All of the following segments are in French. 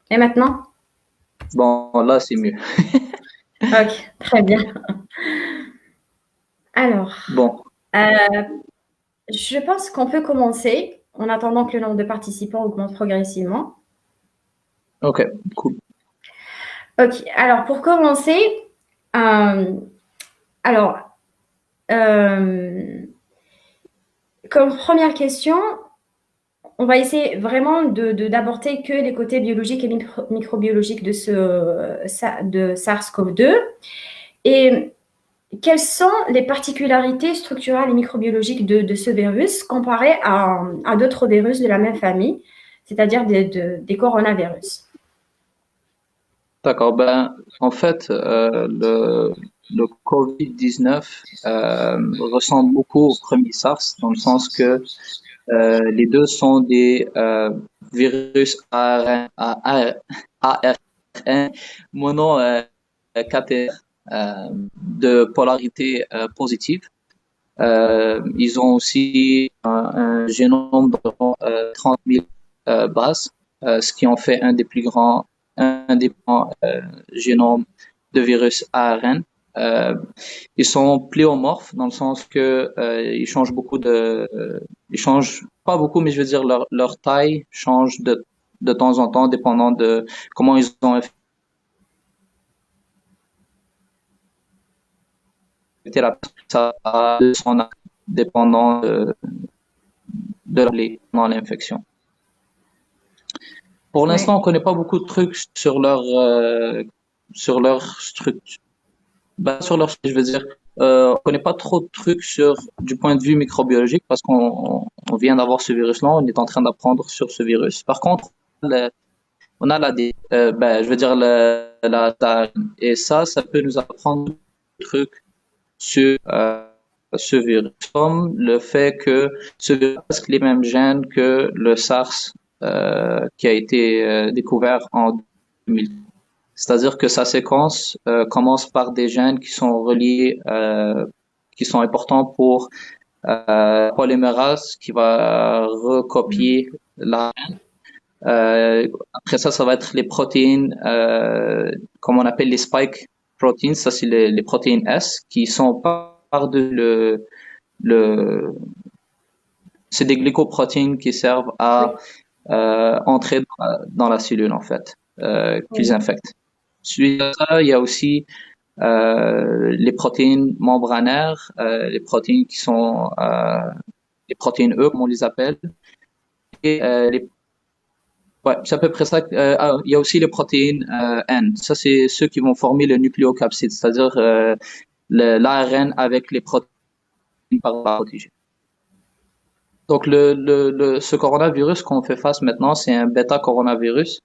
Et maintenant? Bon, là, c'est mieux. Ok, très bien. Alors, Bon, euh, je pense qu'on peut commencer en attendant que le nombre de participants augmente progressivement. ok, cool. Ok, alors pour commencer, euh, alors, euh, comme première question, on va essayer vraiment d'aborder que les côtés biologiques et microbiologiques de SARS-CoV-2. Et quelles sont les particularités structurales et microbiologiques de ce virus comparé à d'autres virus de la même famille, c'est-à-dire des coronavirus? D'accord. Ben, en fait, le COVID-19 ressemble beaucoup au premier SARS dans le sens que les deux sont des virus ARN mono caténaires de polarité positive. Ils ont aussi un génome d'environ 30 000 bases, ce qui en fait un des plus grands génomes de virus ARN. Euh, Ils sont pléomorphes dans le sens que ils changent pas beaucoup, mais je veux dire leur taille change de temps en temps, dépendant de comment ils ont affecté la ça son dépendant dans l'infection. Pour l'instant, on Oui, connaît pas beaucoup de trucs sur leur structure. Ben, sur leur, je veux dire, on connaît pas trop de trucs sur du point de vue microbiologique parce qu'on vient d'avoir ce virus-là, on est en train d'apprendre sur ce virus. Par contre, on a ben, je veux dire et ça peut nous apprendre des trucs sur ce virus, comme le fait que ce virus a presque les mêmes gènes que le SARS qui a été découvert en 2000. C'est-à-dire que sa séquence commence par des gènes qui sont reliés, qui sont importants pour polymérase qui va recopier la. Après ça, ça va être les protéines, comme on appelle les spike proteins. Ça, c'est les protéines S qui sont par de le, c'est des glycoprotéines qui servent à oui, entrer dans la cellule en fait, qu'ils oui. infectent. Suite à ça, il y a aussi les protéines membranaires, les protéines qui sont les protéines E, comme on les appelle, et ouais, c'est à peu près ça. Il y a aussi les protéines N. Ça, c'est ceux qui vont former le nucléocapside, c'est-à-dire l'ARN avec les protéines par la protégée. Donc, ce coronavirus qu'on fait face maintenant, c'est un bêta-coronavirus.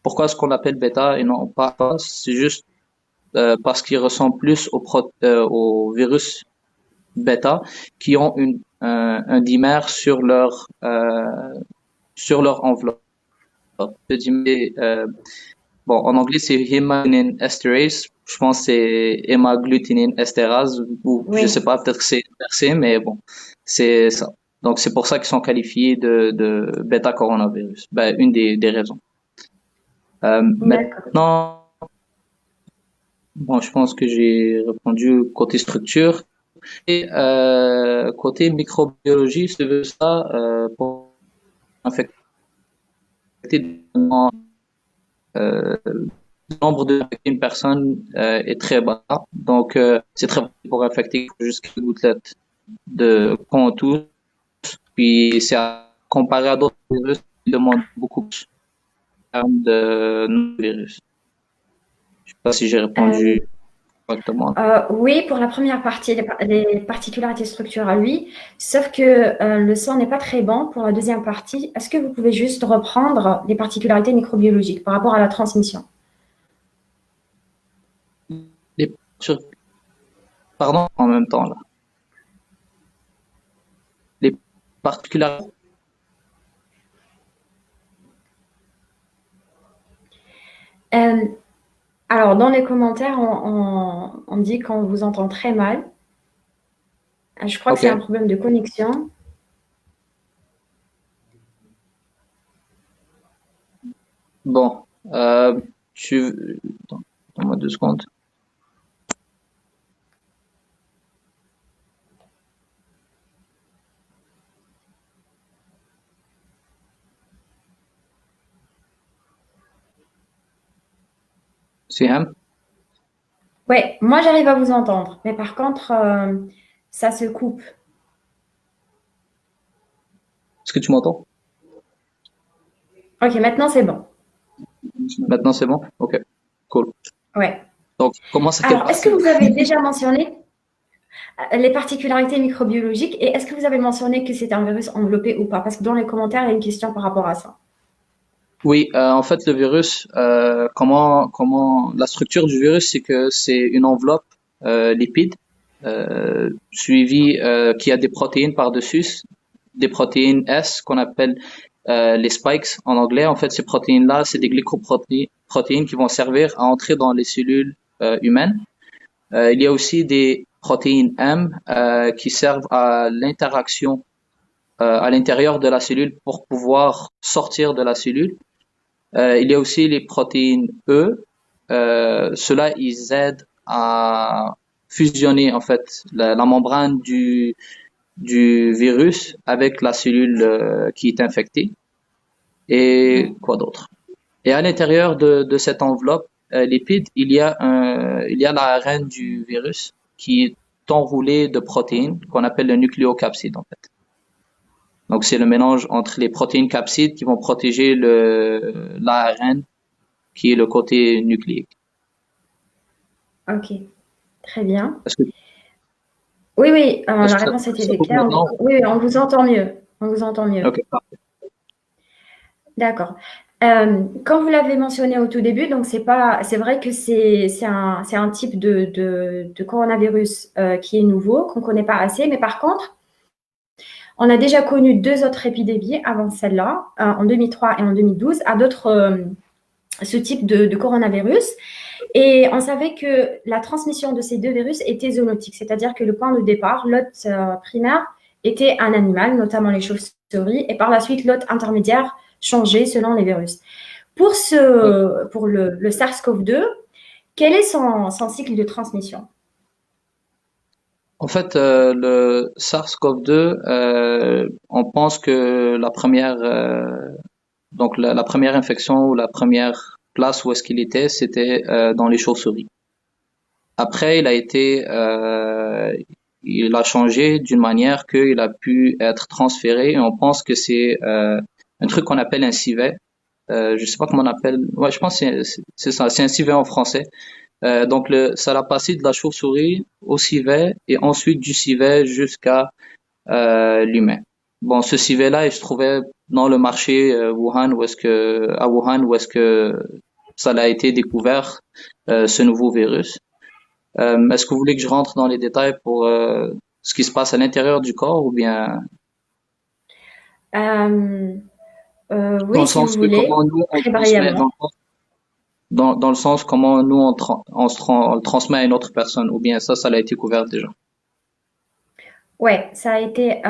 Pourquoi est-ce qu'on l'appelle bêta et non pas alpha? C'est juste parce qu'il ressemble plus au virus bêta qui ont un dimère sur leur enveloppe. Le dimère, bon, en anglais, c'est hemagglutinin esterase. Je pense que c'est hemagglutinin esterase, ou je sais Oui, pas, peut-être que c'est inversé, mais bon, c'est ça. Donc, c'est pour ça qu'ils sont qualifiés de bêta-coronavirus. Ben, une des raisons. d'accord. Maintenant, bon, je pense que j'ai répondu côté structure. Et côté microbiologie, je veux ça pour infecter euh, le nombre de une personne est très bas. Donc, c'est très facile pour infecter jusqu'à une gouttelette de qu'on touche. Puis, comparé à d'autres virus qui demandent beaucoup plus en termes de virus. Je sais pas si j'ai Euh, répondu correctement. oui, pour la première partie, les particularités structurelles, oui. Sauf que le son n'est pas très bon pour la deuxième partie. Est-ce que vous pouvez juste reprendre les particularités microbiologiques par rapport à la transmission? Les, pardon, en même temps, là. Les particularités. Euh, alors, dans les commentaires, on dit qu'on vous entend très mal. Je crois que c'est un OK. problème de connexion. Bon. Euh, tu, attends, Donne-moi 2 secondes. Siham, Ouais, moi j'arrive à vous entendre, mais par contre, ça se coupe. est-ce que tu m'entends? Ok, maintenant c'est bon. Maintenant, c'est bon? Ok, cool. Ouais. Donc, commence à quelle Alors, est-ce que partie? vous avez déjà mentionné les particularités microbiologiques et est-ce que vous avez mentionné que c'était un virus enveloppé ou pas? Parce que dans les commentaires, il y a une question par rapport à ça. Oui, en fait, le virus, comment la structure du virus, c'est que c'est une enveloppe lipide suivie qui a des protéines par-dessus, des protéines S qu'on appelle les spikes en anglais. En fait, ces protéines-là, c'est des glycoprotéines qui vont servir à entrer dans les cellules humaines. Il y a aussi des protéines M qui servent à l'interaction à l'intérieur de la cellule pour pouvoir sortir de la cellule. Il y a aussi les protéines E. Ceux-là, ils aident à fusionner en fait la membrane du virus avec la cellule qui est infectée. Et Mhm. quoi d'autre? Et à l'intérieur de cette enveloppe lipide, il y a l'ARN du virus qui est enroulé de protéines qu'on appelle le nucléocapside en fait. Donc c'est le mélange entre les protéines capsides qui vont protéger le l'ARN qui est le côté nucléique. Ok, très bien. Est-ce que, Oui, oui, est-ce la que réponse ça était coupe claire. maintenant? Oui, oui, on vous entend mieux. On vous entend mieux. Ok, parfait. D'accord. Quand vous l'avez mentionné au tout début, donc c'est vrai que c'est un type de coronavirus qui est nouveau, qu'on ne connaît pas assez, mais par contre, on a déjà connu deux autres épidémies avant celle-là, en 2003 et en 2012, à d'autres, ce type de coronavirus. Et on savait que la transmission de ces deux virus était zoonotique, c'est-à-dire que le point de départ, l'hôte primaire, était un animal, notamment les chauves-souris, et par la suite, l'hôte intermédiaire changeait selon les virus. Ouais. Pour le SARS-CoV-2, quel est son cycle de transmission? En fait, le SARS-CoV-2, on pense que la première infection ou la première place où est-ce qu'il était, c'était dans les chauves-souris. Après, il a changé d'une manière qu'il a pu être transféré. Et on pense que c'est un truc qu'on appelle un civet. Je sais pas comment on appelle. Ouais, je pense que c'est ça. C'est un civet en français. Donc ça l'a passé de la chauve-souris au civet et ensuite du civet jusqu'à l'humain. Bon, ce civet-là, il se trouvait dans le marché à Wuhan, où est-ce que ça a été découvert, ce nouveau virus. Est-ce que vous voulez que je rentre dans les détails pour ce qui se passe à l'intérieur du corps ou bien Euh, dans oui, le si vous sens que voulez, comment nous on très transmet, brièvement. dans le sens comment nous on le transmet à une autre personne ou bien ça l'a été couvert déjà. Ouais, ça a été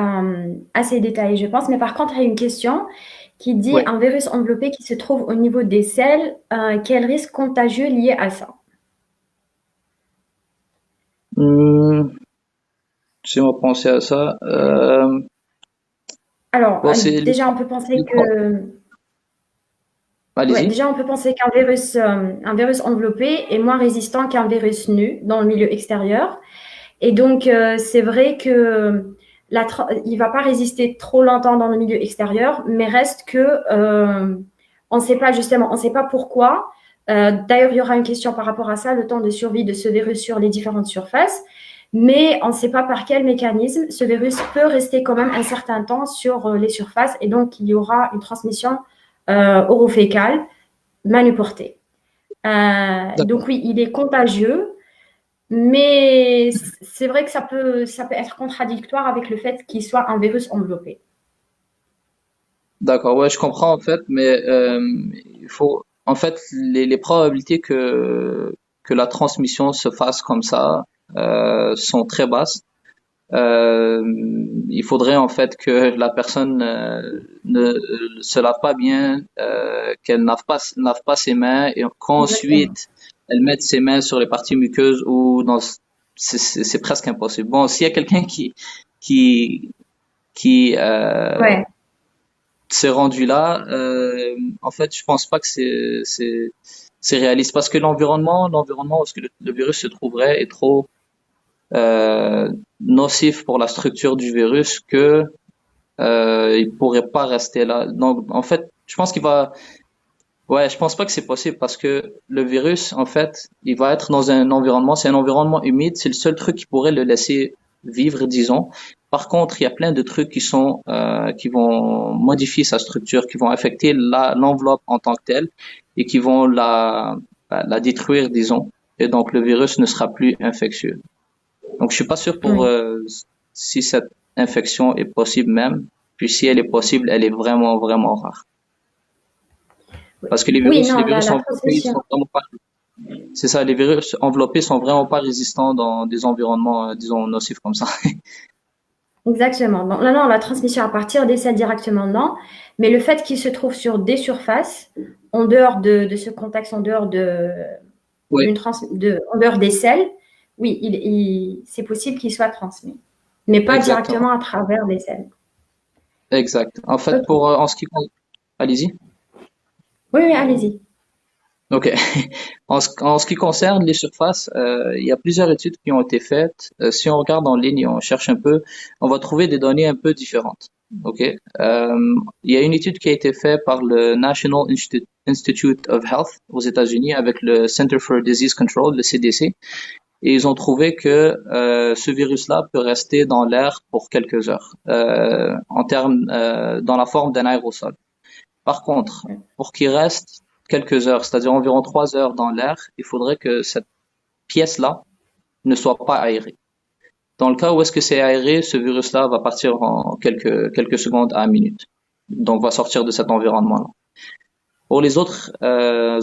assez détaillé, je pense. Mais par contre, il y a une question qui dit Ouais. un virus enveloppé qui se trouve au niveau des selles, quel risque contagieux lié à ça? Hmm, si on va penser à ça, Alors, bon c'est déjà, on peut penser les pro- que, ouais, allez-y. déjà, on peut penser un virus enveloppé est moins résistant qu'un virus nu dans le milieu extérieur. Et donc, c'est vrai que il va pas résister trop longtemps dans le milieu extérieur, mais reste que on ne sait pas justement, on ne sait pas pourquoi. D'ailleurs, il y aura une question par rapport à ça, le temps de survie de ce virus sur les différentes surfaces, mais on ne sait pas par quel mécanisme ce virus peut rester quand même un certain temps sur les surfaces, et donc il y aura une transmission orofécale manuportée. D'accord. Donc oui, il est contagieux, mais c'est vrai que ça peut être contradictoire avec le fait qu'il soit un virus enveloppé. D'accord, ouais, je comprends en fait, mais il faut, en fait, les probabilités que la transmission se fasse comme ça sont très basses. Euh, il faudrait en fait que la personne ne se lave pas bien, qu'elle lave pas ses mains et Exactement. qu'ensuite elle mette ses mains sur les parties muqueuses ou dans c'est presque impossible. Bon, s'il y a quelqu'un qui qui Ouais, s'est rendu là, en fait, je pense pas que c'est réaliste parce que l'environnement où est-ce que le virus se trouverait est trop nocif pour la structure du virus que il pourrait pas rester là. Donc, en fait, je pense qu'il va, ouais, je pense pas que c'est possible parce que le virus, en fait, il va être dans un environnement, c'est un environnement humide, c'est le seul truc qui pourrait le laisser vivre, disons. Par contre, il y a plein de trucs qui vont modifier sa structure, qui vont affecter l'enveloppe en tant que telle et qui vont la détruire, disons. Et donc, le virus ne sera plus infectieux. Donc, je suis pas sûr pour oui. si cette infection est possible même. Puis si elle est possible, elle est vraiment, vraiment rare. Parce que Oui, les non, virus la enveloppés, ils transmission. sont vraiment pas, c'est ça, les virus enveloppés sont vraiment pas résistants dans des environnements, disons, nocifs comme ça. Exactement. Donc, non, non, la transmission à partir des selles directement, non. Mais le fait qu'il se trouve sur des surfaces, en dehors de ce contexte, en dehors Oui, en dehors des selles, oui, c'est possible qu'il soit transmis. Mais pas exactement. directement à travers des selles. Exact. En fait, Ok. pour, allez-y. Oui, oui, allez-y. Ok. En ce qui concerne les surfaces, il y a plusieurs études qui ont été faites. Si on regarde en ligne et on cherche un peu, on va trouver des données un peu différentes. Ok. Il y a une étude qui a été faite par le National Institute of Health aux États-Unis avec le Center for Disease Control, le CDC, et ils ont trouvé que ce virus-là peut rester dans l'air pour quelques heures, dans la forme d'un aérosol. Par contre, pour qu'il reste quelques heures, c'est-à-dire environ 3 heures dans l'air, il faudrait que cette pièce-là ne soit pas aérée. Dans le cas où est-ce que c'est aéré, ce virus-là va partir en quelques secondes à une minute. Donc, va sortir de cet environnement-là. Pour les autres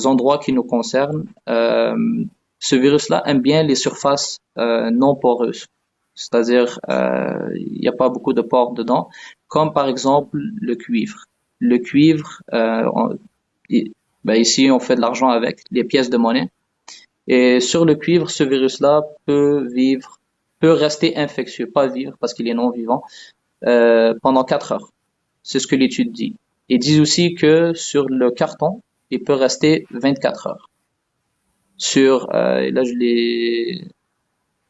endroits qui nous concernent, ce virus-là aime bien les surfaces non poreuses. C'est-à-dire, il n'y a pas beaucoup de pores dedans, comme par exemple le cuivre. Le cuivre, ben ici, on fait de l'argent avec les pièces de monnaie. Et sur le cuivre, ce virus-là peut rester infectieux, pas vivre parce qu'il est non vivant, pendant 4 heures. C'est ce que l'étude dit. Ils disent aussi que sur le carton, il peut rester 24 heures. Là,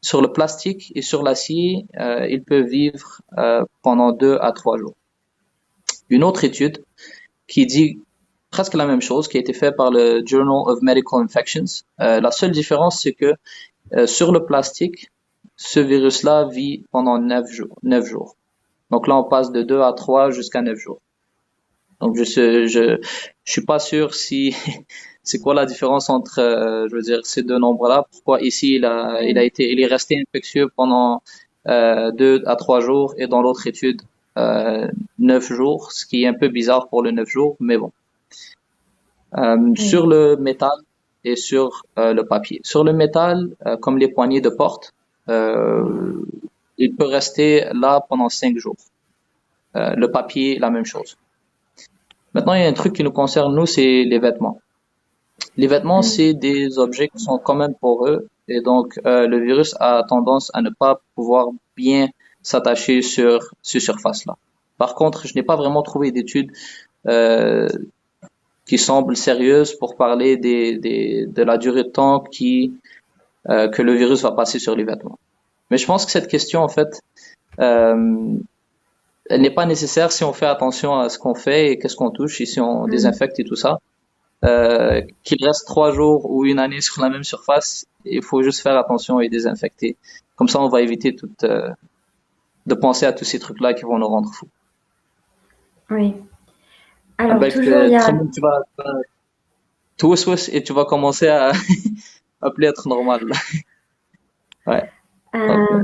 sur le plastique et sur l'acier, il peut vivre pendant 2 à 3 jours. Une autre étude qui dit presque la même chose, qui a été faite par le Journal of Medical Infections. La seule différence, c'est que sur le plastique, ce virus-là vit pendant 9 jours. 9 jours. Donc là, on passe de 2 à 3 jusqu'à 9 jours. Donc je suis pas sûr si c'est quoi la différence entre je veux dire ces deux nombres-là. Pourquoi ici Oui, il est resté infectieux pendant 2 à 3 jours et dans l'autre étude 9 jours, ce qui est un peu bizarre pour le 9 jours, mais bon. oui, Sur le métal et sur le papier. Sur le métal, comme les poignées de porte, euh, il peut rester là pendant 5 jours. Le papier, la même chose. Maintenant, il y a un truc qui nous concerne, nous, c'est les vêtements. Les vêtements, oui, c'est des objets qui sont quand même poreux et donc le virus a tendance à ne pas pouvoir bien s'attacher sur ces surfaces-là. Par contre, je n'ai pas vraiment trouvé d'études euh, qui semblent sérieuses pour parler de la durée de temps que le virus va passer sur les vêtements. Mais je pense que cette question, en fait, euh, elle n'est pas nécessaire si on fait attention à ce qu'on fait et qu'est-ce qu'on touche et si on oui, désinfecte et tout ça. Qu'il reste 3 jours ou une année sur la même surface, il faut juste faire attention et désinfecter. Comme ça, on va éviter de penser à tous ces trucs-là qui vont nous rendre fous. oui. Ah Alors, ben, toujours, il y a très bien, tu vas tout switch et tu vas commencer à, à plus être normal. Ouais. Donc, euh,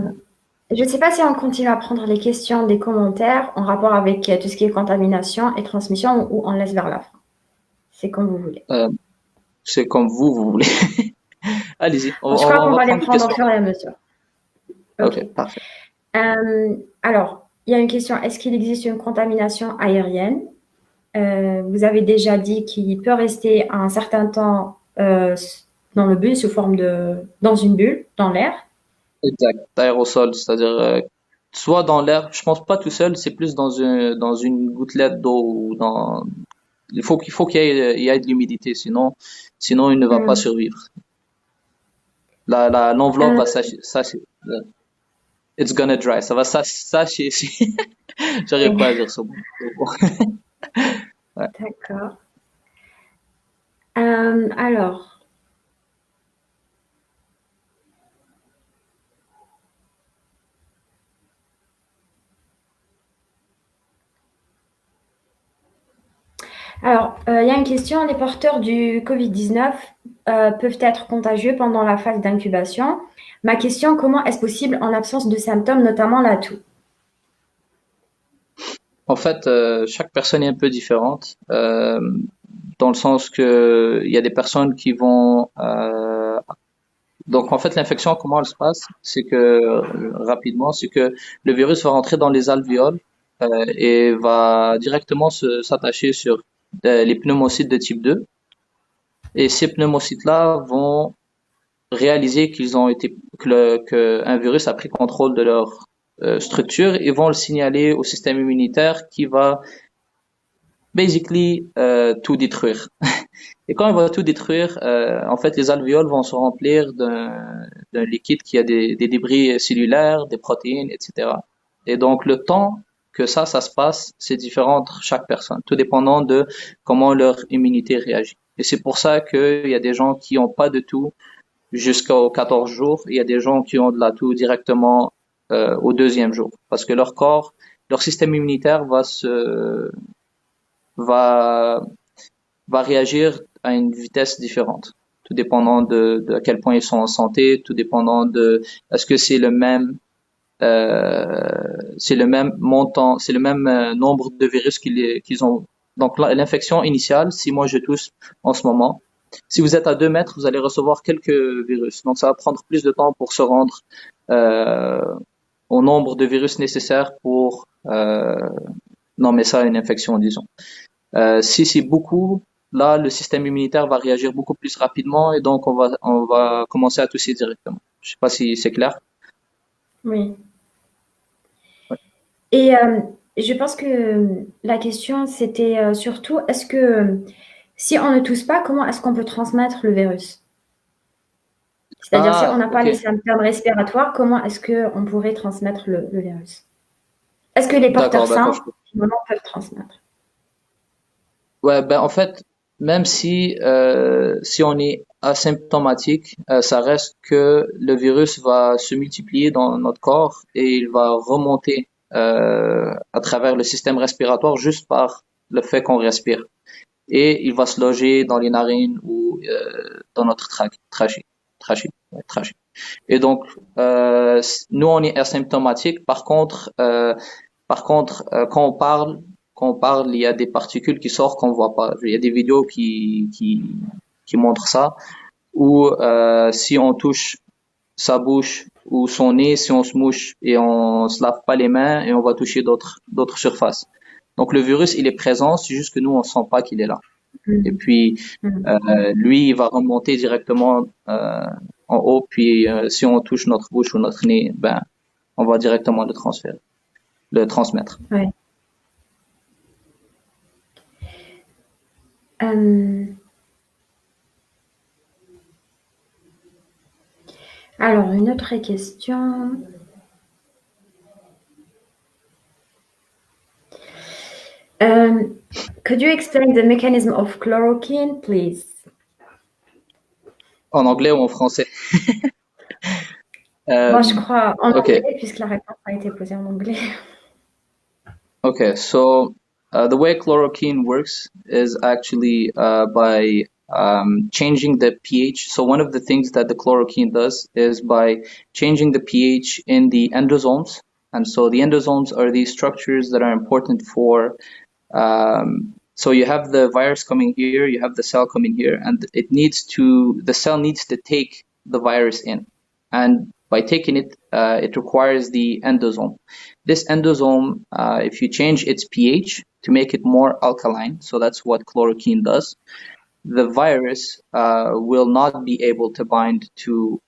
je ne sais pas si on continue à prendre les questions des commentaires en rapport avec tout ce qui est contamination et transmission ou on laisse vers la fin. C'est comme vous voulez. euh, c'est comme vous voulez. Allez-y, Je crois on qu'on va va les prendre des prendre au questions. fur et à mesure. Ok, Ok. parfait. Alors, il y a une question, est-ce qu'il existe une contamination aérienne? Vous avez déjà dit qu'il peut rester un certain temps dans le bulle, sous forme dans une bulle, dans l'air. Exact. Aérosol, c'est-à-dire soit dans l'air, je pense pas tout seul, c'est plus dans une gouttelette d'eau ou dans. Il faut qu'il y ait de l'humidité, sinon il ne va pas Hmm. survivre. L'enveloppe Euh, va sâcher. It's gonna dry. Ça va sâcher. J'arrive oui, pas à dire ce mot. Ouais. d'accord. Alors, il y a une question. Les porteurs du Covid-19 peuvent être contagieux pendant la phase d'incubation. Ma question, comment est-ce possible en absence de symptômes, notamment la toux? En fait, chaque personne est un peu différente, dans le sens que il y a des personnes qui vont. Donc, en fait, l'infection, comment elle se passe? C'est que rapidement, c'est que le virus va rentrer dans les alvéoles et va directement s'attacher sur les pneumocytes de type 2. Et ces pneumocytes-là vont réaliser qu'ils ont été que un virus a pris contrôle de leur structure et vont le signaler au système immunitaire qui va basically tout détruire. Et quand il va tout détruire, en fait, les alvéoles vont se remplir d'un liquide qui a des débris cellulaires, des protéines, etc. Et donc, le temps que ça se passe, c'est différent entre chaque personne, tout dépendant de comment leur immunité réagit. Et c'est pour ça qu'il y a des gens qui n'ont pas de tout jusqu'aux 14 jours. Il y a des gens qui ont de la toux directement au deuxième jour, parce que leur système immunitaire va, va réagir à une vitesse différente, tout dépendant de à quel point ils sont en santé, tout dépendant de est-ce que c'est le même montant, c'est le même nombre de virus qu'ils ont. Donc l'infection initiale, si moi je tousse en ce moment, si vous êtes à 2 mètres, vous allez recevoir quelques virus. Donc ça va prendre plus de temps pour se rendre euh, au nombre de virus nécessaires pour nommer ça une infection, disons. Si c'est beaucoup, là, le système immunitaire va réagir beaucoup plus rapidement et donc on va commencer à tousser directement. Je sais pas si c'est clair. Oui. Ouais. Et je pense que la question, c'était surtout, est-ce que si on ne tousse pas, comment est-ce qu'on peut transmettre le virus? C'est-à-dire, si on Ah, n'a pas ok. les symptômes respiratoires, comment est-ce qu'on pourrait transmettre le virus? Est-ce que les porteurs D'accord, d'accord. sains, finalement, peuvent transmettre? Ouais, ben en fait, même si on est asymptomatique, ça reste que le virus va se multiplier dans notre corps et il va remonter à travers le système respiratoire juste par le fait qu'on respire. Et il va se loger dans les narines ou dans notre trachée. Et donc, nous, on est asymptomatique. Par contre, quand on parle, il y a des particules qui sortent qu'on voit pas. Il y a des vidéos qui montrent ça. Ou si on touche sa bouche ou son nez, si on se mouche et on se lave pas les mains et on va toucher d'autres surfaces. Donc le virus, il est présent, c'est juste que nous, on sent pas qu'il est là. Et Mhm. puis Mhm. lui, il va remonter directement en haut. Puis si on touche notre bouche ou notre nez, ben, on va directement le transmettre. Ouais. Euh, alors, une autre question. Could you explain the mechanism of chloroquine, please? En anglais ou en français? Euh, Moi, je crois en okay, anglais, puisque la réponse a été posée en anglais. okay. So the way chloroquine works is actually by changing the pH. So one of the things that the chloroquine does is by changing the pH in the endosomes. And so the endosomes are these structures that are important for. So you have the virus coming here, you have the cell coming here, and the cell needs to take the virus in. And by taking it, it requires the endosome. This endosome, if you change its pH to make it more alkaline, so that's what chloroquine does, the virus will not be able to bind to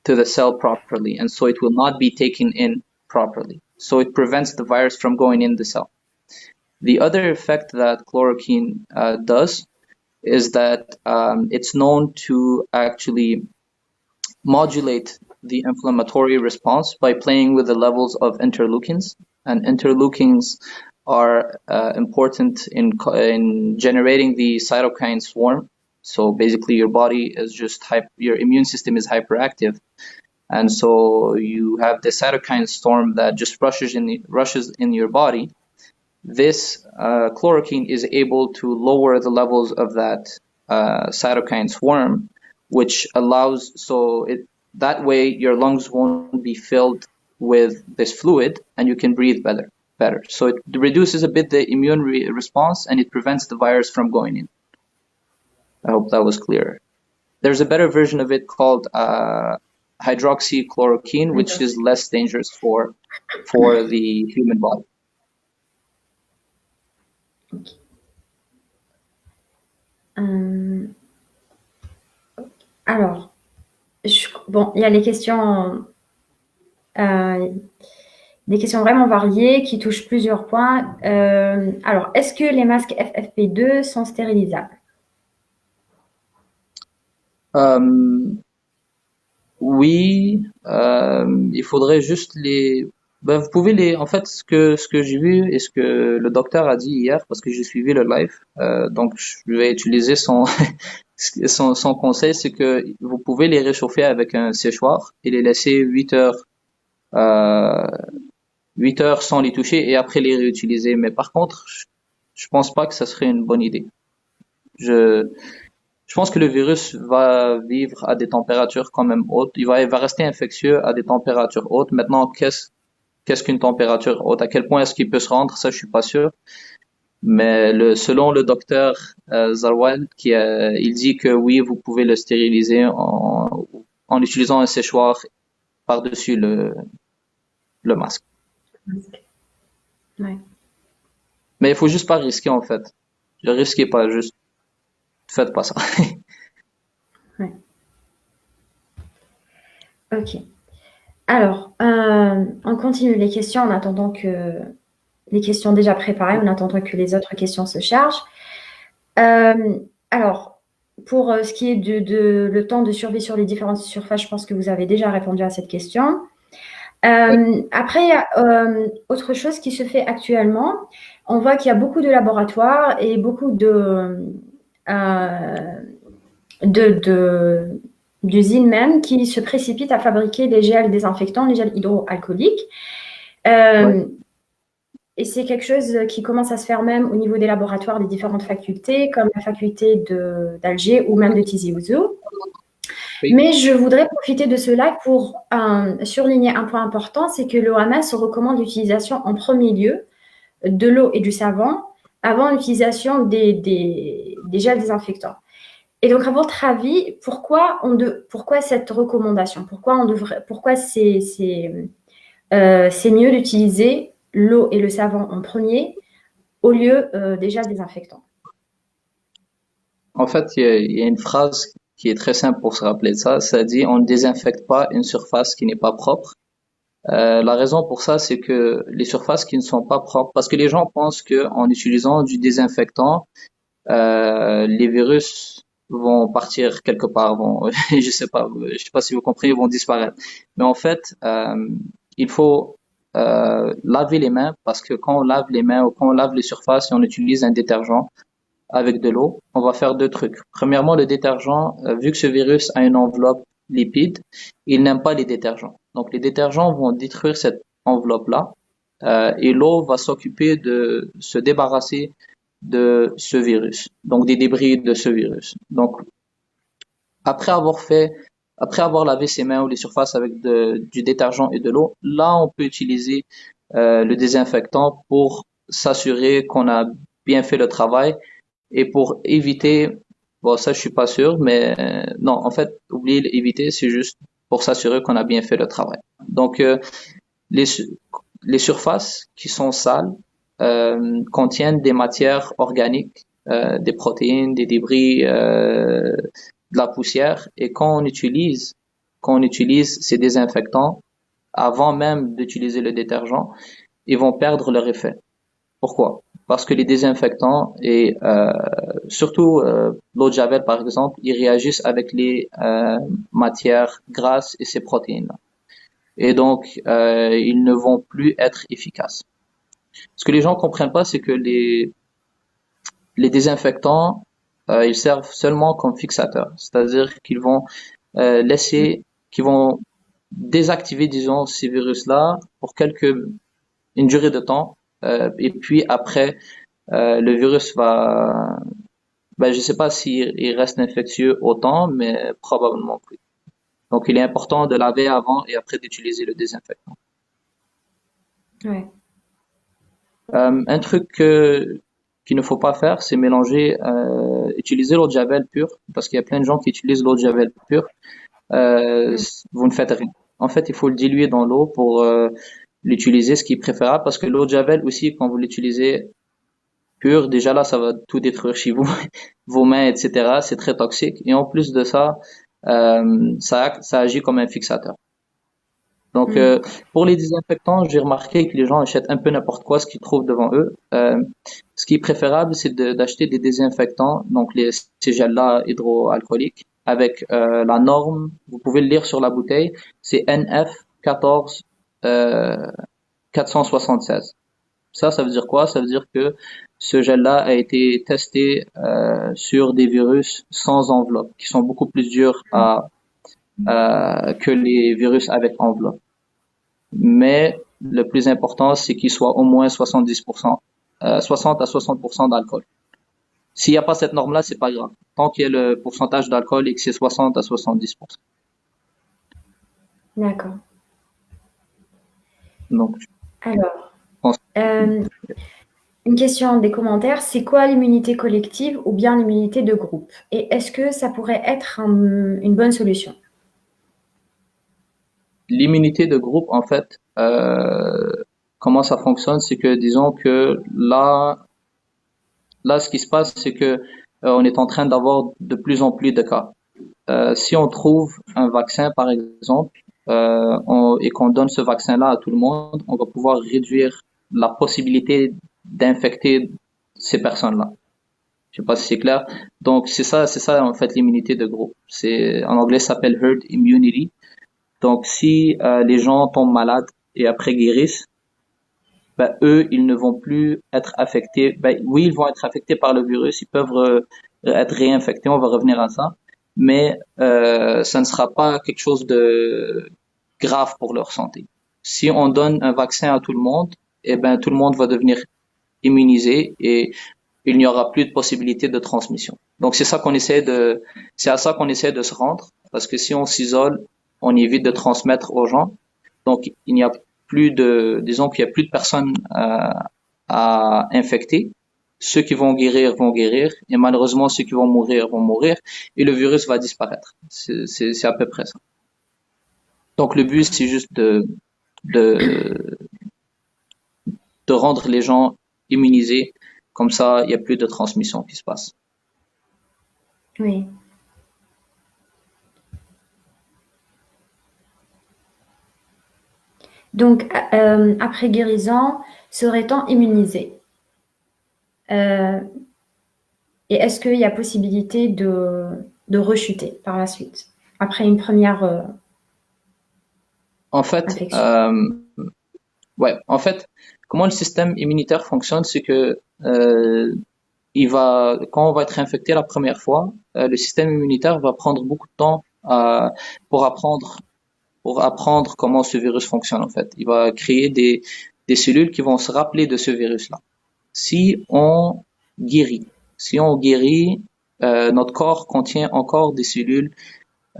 the cell properly, and so it will not be taken in properly. So it prevents the virus from going in the cell. The other effect that chloroquine does is that it's known to actually modulate the inflammatory response by playing with the levels of interleukins. And interleukins are important in generating the cytokine swarm. So basically, your body is just your immune system is hyperactive, and so you have the cytokine storm that just rushes in your body. This chloroquine is able to lower the levels of that cytokine swarm, which allows that way your lungs won't be filled with this fluid and you can breathe better. So it reduces a bit the immune response and it prevents the virus from going in. I hope that was clear. There's a better version of it called hydroxychloroquine, which is less dangerous for the human body. Alors, bon, il y a les questions, des questions vraiment variées qui touchent plusieurs points. Alors, est-ce que les masques FFP2 sont stérilisables? Oui, il faudrait juste vous pouvez en fait, ce que j'ai vu et ce que le docteur a dit hier, parce que j'ai suivi le live, donc je vais utiliser son conseil, c'est que vous pouvez les réchauffer avec un séchoir et les laisser 8 heures, 8 heures sans les toucher et après les réutiliser. Mais par contre, je pense pas que ça serait une bonne idée. Je pense que le virus va vivre à des températures quand même hautes. Il va rester infectieux à des températures hautes. Maintenant, qu'est-ce qu'une température haute? À quel point est-ce qu'il peut se rendre? Ça, je suis pas sûr. Mais selon le docteur Zarwal, il dit que oui, vous pouvez le stériliser en utilisant un séchoir par-dessus le masque. Ouais. Mais il faut juste pas risquer en fait. Ne risquez pas, juste faites pas ça. Ouais. Ok. Alors, on continue les questions en attendant que les questions déjà préparées, en attendant que les autres questions se chargent. Alors, pour ce qui est de le temps de survie sur les différentes surfaces, je pense que vous avez déjà répondu à cette question. Après, il y a autre chose qui se fait actuellement. On voit qu'il y a beaucoup de laboratoires et beaucoup d'usines même qui se précipitent à fabriquer les gels désinfectants, les gels hydroalcooliques. Et c'est quelque chose qui commence à se faire même au niveau des laboratoires des différentes facultés, comme la faculté d'Alger ou même de Tizi Ouzou. Oui. Mais je voudrais profiter de cela pour surligner un point important, c'est que l'OMS recommande l'utilisation en premier lieu de l'eau et du savon avant l'utilisation des gels désinfectants. Et donc, à votre avis, pourquoi cette recommandation? Pourquoi c'est mieux d'utiliser l'eau et le savon en premier au lieu des gels désinfectants? En fait, il y a une phrase qui est très simple pour se rappeler de ça. Ça dit, on ne désinfecte pas une surface qui n'est pas propre. La raison pour ça, c'est que les surfaces qui ne sont pas propres, parce que les gens pensent que en utilisant du désinfectant, les virus vont partir quelque part, je sais pas si vous comprenez, vont disparaître. Mais en fait, il faut laver les mains, parce que quand on lave les mains ou quand on lave les surfaces et on utilise un détergent avec de l'eau, on va faire deux trucs. Premièrement, le détergent, vu que ce virus a une enveloppe lipide, il n'aime pas les détergents. Donc les détergents vont détruire cette enveloppe-là et l'eau va s'occuper de se débarrasser de ce virus, donc des débris de ce virus. Donc après avoir lavé ses mains ou les surfaces avec du détergent et de l'eau, là on peut utiliser le désinfectant pour s'assurer qu'on a bien fait le travail et pour éviter, bon ça je suis pas sûr, mais non en fait oubliez éviter, c'est juste pour s'assurer qu'on a bien fait le travail. Donc, les, les surfaces qui sont sales contiennent des matières organiques, des protéines, des débris, de la poussière. Et quand on utilise ces désinfectants, avant même d'utiliser le détergent, ils vont perdre leur effet. Pourquoi? Parce que les désinfectants et surtout l'eau de javel par exemple, ils réagissent avec les matières grasses et ces protéines-là. Et donc ils ne vont plus être efficaces. Ce que les gens comprennent pas, c'est que les désinfectants ils servent seulement comme fixateurs, c'est-à-dire qu'ils vont qu'ils vont désactiver disons ces virus-là pour une durée de temps et puis après le virus je sais pas s'il il reste infectieux autant, mais probablement plus. Donc, il est important de laver avant et après d'utiliser le désinfectant. Ouais. Un truc qu'il ne faut pas faire, c'est utiliser l'eau de javel pure, parce qu'il y a plein de gens qui utilisent l'eau de javel pure. Euh, Mm. Vous ne faites rien. En fait, il faut le diluer dans l'eau pour l'utiliser, ce qui est préférable, parce que l'eau de javel aussi, quand vous l'utilisez pure, déjà là, ça va tout détruire chez vous, vos mains, etc. C'est très toxique. Et en plus de ça, ça agit comme un fixateur. Donc, Mm. pour les désinfectants, j'ai remarqué que les gens achètent un peu n'importe quoi, ce qu'ils trouvent devant eux. Ce qui est préférable, c'est d'acheter des désinfectants, donc ces gels-là hydroalcooliques, avec la norme. Vous pouvez le lire sur la bouteille. C'est NF 14 476. Ça veut dire quoi? Ça veut dire que ce gel-là a été testé sur des virus sans enveloppe, qui sont beaucoup plus durs que les virus avec enveloppe. Mais le plus important, c'est qu'il soit au moins 70%, 60 à 60% d'alcool. S'il n'y a pas cette norme-là, c'est pas grave. Tant qu'il y a le pourcentage d'alcool et que c'est 60 à 70%. D'accord. Donc, je Alors, pense euh, une question des commentaires, c'est quoi l'immunité collective ou bien l'immunité de groupe? Et est-ce que ça pourrait être une bonne solution? l'immunité de groupe, en fait, comment ça fonctionne, c'est que disons que là, ce qui se passe, c'est que on est en train d'avoir de plus en plus de cas. Si on trouve un vaccin, par exemple, et qu'on donne ce vaccin-là à tout le monde, on va pouvoir réduire la possibilité d'infecter ces personnes-là. Je sais pas si c'est clair. Donc c'est ça en fait l'immunité de groupe. C'est en anglais ça s'appelle herd immunity. Donc si les gens tombent malades et après guérissent, ben, eux ils ne vont plus être affectés. Ben, oui ils vont être affectés par le virus, ils peuvent être réinfectés. On va revenir à ça, mais ça ne sera pas quelque chose de grave pour leur santé. Si on donne un vaccin à tout le monde, eh ben tout le monde va devenir immunisé et il n'y aura plus de possibilité de transmission. Donc c'est à ça qu'on essaie de se rendre, parce que si on s'isole, on évite de transmettre aux gens. Donc il n'y a plus disons qu'il y a plus de personnes à infecter. Ceux qui vont guérir, et malheureusement ceux qui vont mourir, et le virus va disparaître. C'est à peu près ça. Donc le but c'est juste de de rendre les gens immunisés, comme ça il n'y a plus de transmission qui se passe. Oui. Donc, après guérison, serait-on immunisé? Euh, et est-ce qu'il y a possibilité de rechuter par la suite, après une première En fait, infection? en fait, comment le système immunitaire fonctionne, c'est que quand on va être infecté la première fois, le système immunitaire va prendre beaucoup de temps pour apprendre comment ce virus fonctionne en fait. Il va créer des cellules qui vont se rappeler de ce virus-là. Si on guérit, si on guérit, notre corps contient encore des cellules.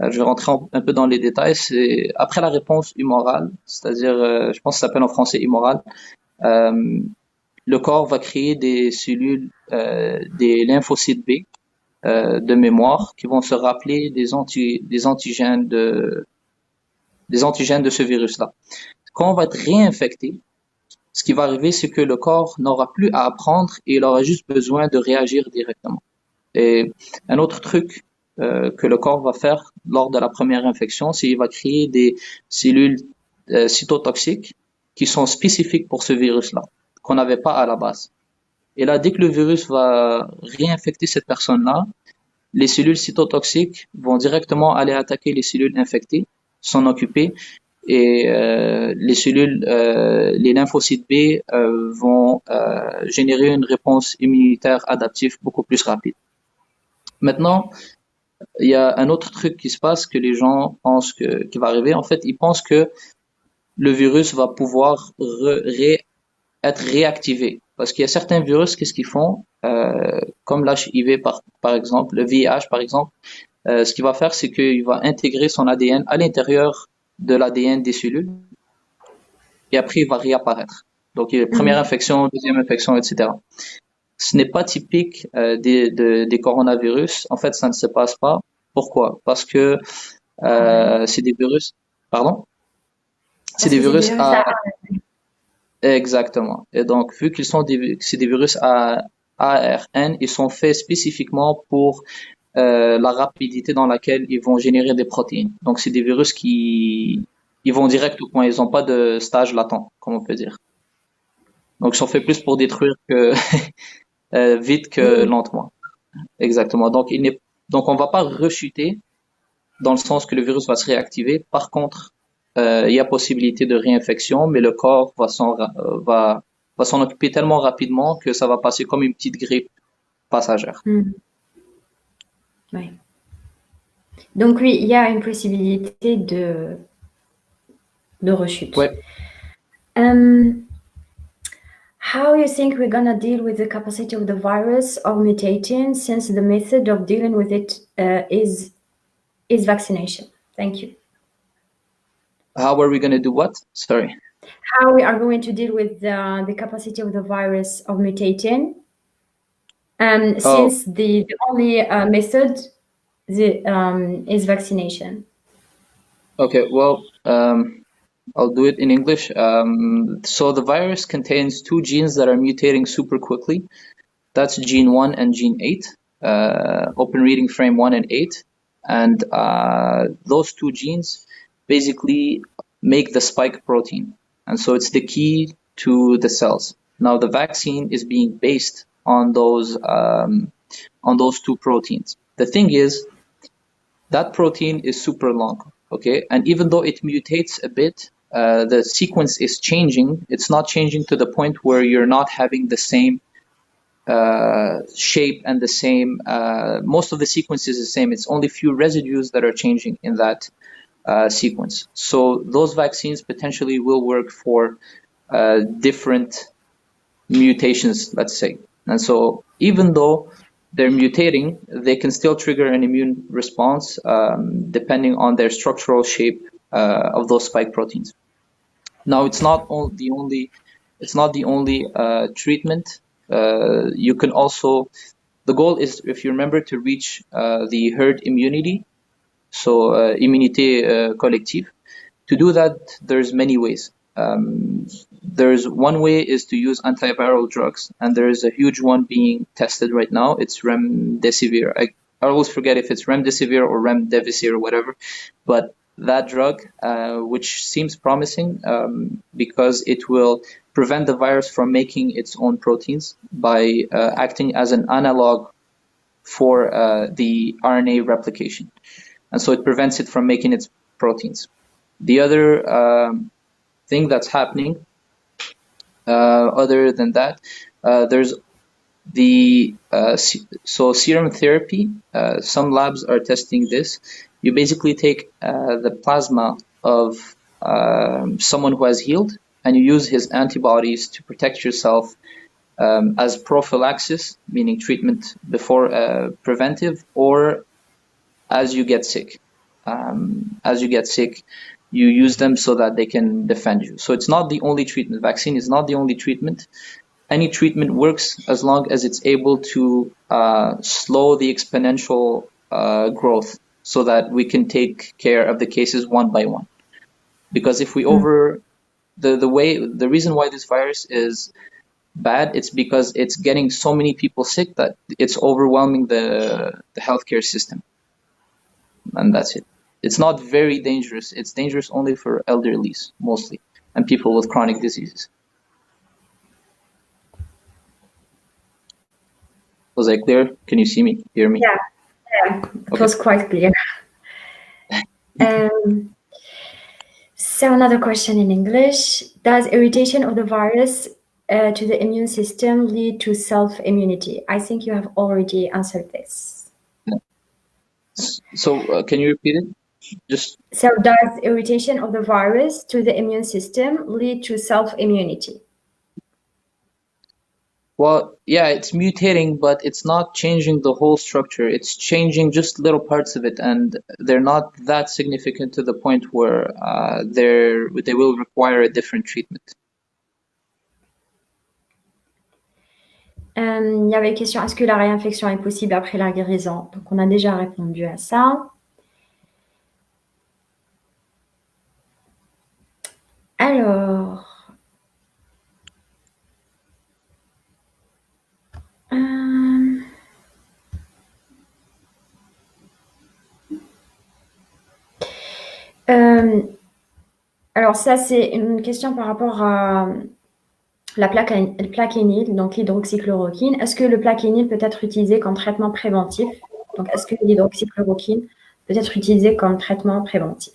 Je vais rentrer un peu dans les détails. C'est après la réponse humorale, c'est-à-dire, je pense que ça s'appelle en français humoral. Euh, le corps va créer des cellules, des lymphocytes B de mémoire qui vont se rappeler des antigènes des antigènes de ce virus-là. Quand on va être réinfecté, ce qui va arriver, c'est que le corps n'aura plus à apprendre et il aura juste besoin de réagir directement. Et un autre truc que le corps va faire lors de la première infection, c'est qu'il va créer des cellules cytotoxiques qui sont spécifiques pour ce virus-là, qu'on n'avait pas à la base. Et là, dès que le virus va réinfecter cette personne-là, les cellules cytotoxiques vont directement aller attaquer les cellules infectées, s'en occuper, et les lymphocytes B vont générer une réponse immunitaire adaptive beaucoup plus rapide. Maintenant, il y a un autre truc qui se passe que les gens pensent qui va arriver. En fait, ils pensent que le virus va pouvoir être réactivé. Parce qu'il y a certains virus, qu'est-ce qu'ils font comme l'HIV par exemple, le VIH par exemple, ce qu'il va faire, c'est qu'il va intégrer son ADN à l'intérieur de l'ADN des cellules et après il va réapparaître. Donc, première infection, deuxième infection, etc. Ce n'est pas typique des coronavirus. En fait, ça ne se passe pas. Pourquoi? Parce que c'est des virus. Pardon? C'est des virus à. Exactement. Et donc, vu qu'ils sont c'est des virus à ARN, ils sont faits spécifiquement pour la rapidité dans laquelle ils vont générer des protéines. Donc, c'est des virus qui ils vont direct au point. Ils n'ont pas de stage latent, comme on peut dire. Donc, ils sont faits plus pour détruire que vite que lentement. Exactement. Donc, on va pas rechuter dans le sens que le virus va se réactiver. Par contre, il y a possibilité de réinfection, mais le corps va s'en occuper tellement rapidement que ça va passer comme une petite grippe passagère. Oui. Donc oui, il y a une possibilité de rechute. Ouais. How you think we're gonna deal with the capacity of the virus of mutating, since the method of dealing with it is vaccination? Thank you. How are we going to do what? Sorry. How we are going to deal with the capacity of the virus of mutating, since the only method is vaccination. Okay, well, I'll do it in English. So the virus contains two genes that are mutating super quickly. That's gene 1 and gene 8, open reading frame 1 and 8. And those two genes basically make the spike protein. And so it's the key to the cells. Now the vaccine is being based on those two proteins. The thing is, that protein is super long, okay? And even though it mutates a bit, the sequence is changing. It's not changing to the point where you're not having the same shape and the same, most of the sequence is the same. It's only few residues that are changing in that sequence. So those vaccines potentially will work for different mutations, let's say. And so even though they're mutating, they can still trigger an immune response depending on their structural shape of those spike proteins. Now, it's not the only treatment. You can also, the goal is, if you remember, to reach the herd immunity, so immunité collective. To do that, there's many ways. There's one way is to use antiviral drugs, and there is a huge one being tested right now. It's remdesivir. I always forget if it's remdesivir or remdesivir or whatever, but that drug, which seems promising because it will prevent the virus from making its own proteins by acting as an analog for the RNA replication. And so it prevents it from making its proteins. The other thing that's happening, other than that, there's the so serum therapy. Some labs are testing this. You basically take the plasma of someone who has healed, and you use his antibodies to protect yourself as prophylaxis, meaning treatment before preventive, or as you get sick. You use them so that they can defend you. So it's not the only treatment. Vaccine is not the only treatment. Any treatment works as long as it's able to slow the exponential growth so that we can take care of the cases one by one. Because if we Mm. the reason why this virus is bad, it's because it's getting so many people sick that it's overwhelming the healthcare system, and that's it. It's not very dangerous. It's dangerous only for elderlies mostly and people with chronic diseases. Was I clear? Can you see me? Hear me? Yeah, it Okay. was quite clear. So another question in English. Does irritation of the virus to the immune system lead to self-immunity? I think you have already answered this. So can you repeat it? So does irritation of the virus to the immune system lead to self-immunity? Well, yeah, it's mutating, but it's not changing the whole structure. It's changing just little parts of it, and they're not that significant to the point where they will require a different treatment. Il y avait une question, est-ce que la réinfection est possible après la guérison? Donc on a déjà répondu à ça. Alors, alors ça, c'est une question par rapport à la plaquenil, donc l'hydroxychloroquine. Est-ce que le plaquenil peut être utilisé comme traitement préventif? Donc, est-ce que l'hydroxychloroquine peut être utilisé comme traitement préventif?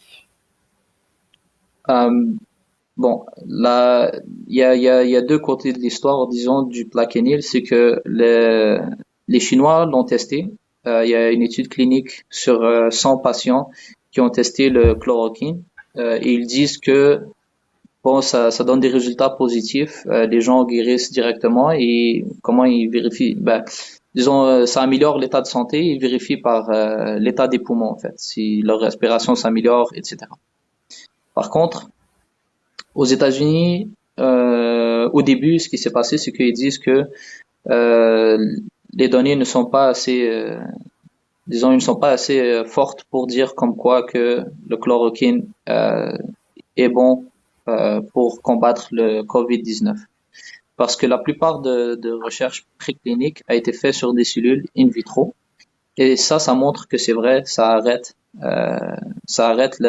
Bon, là, il y a deux côtés de l'histoire, disons, du plaquenil. C'est que les Chinois l'ont testé. Il y a une étude clinique sur 100 patients qui ont testé le chloroquine. Et ils disent que bon, ça donne des résultats positifs. Les gens guérissent directement. Et comment ils vérifient? Ben, disons, ça améliore l'état de santé. Ils vérifient par l'état des poumons, en fait, si leur respiration s'améliore, etc. Par contre, aux États-Unis, au début, ce qui s'est passé, c'est qu'ils disent que euh, les données ne sont pas assez, disons, ils ne sont pas assez fortes pour dire comme quoi que le chloroquine est bon pour combattre le COVID-19. Parce que la plupart de recherches précliniques a été fait sur des cellules in vitro. Et ça montre que c'est vrai, ça arrête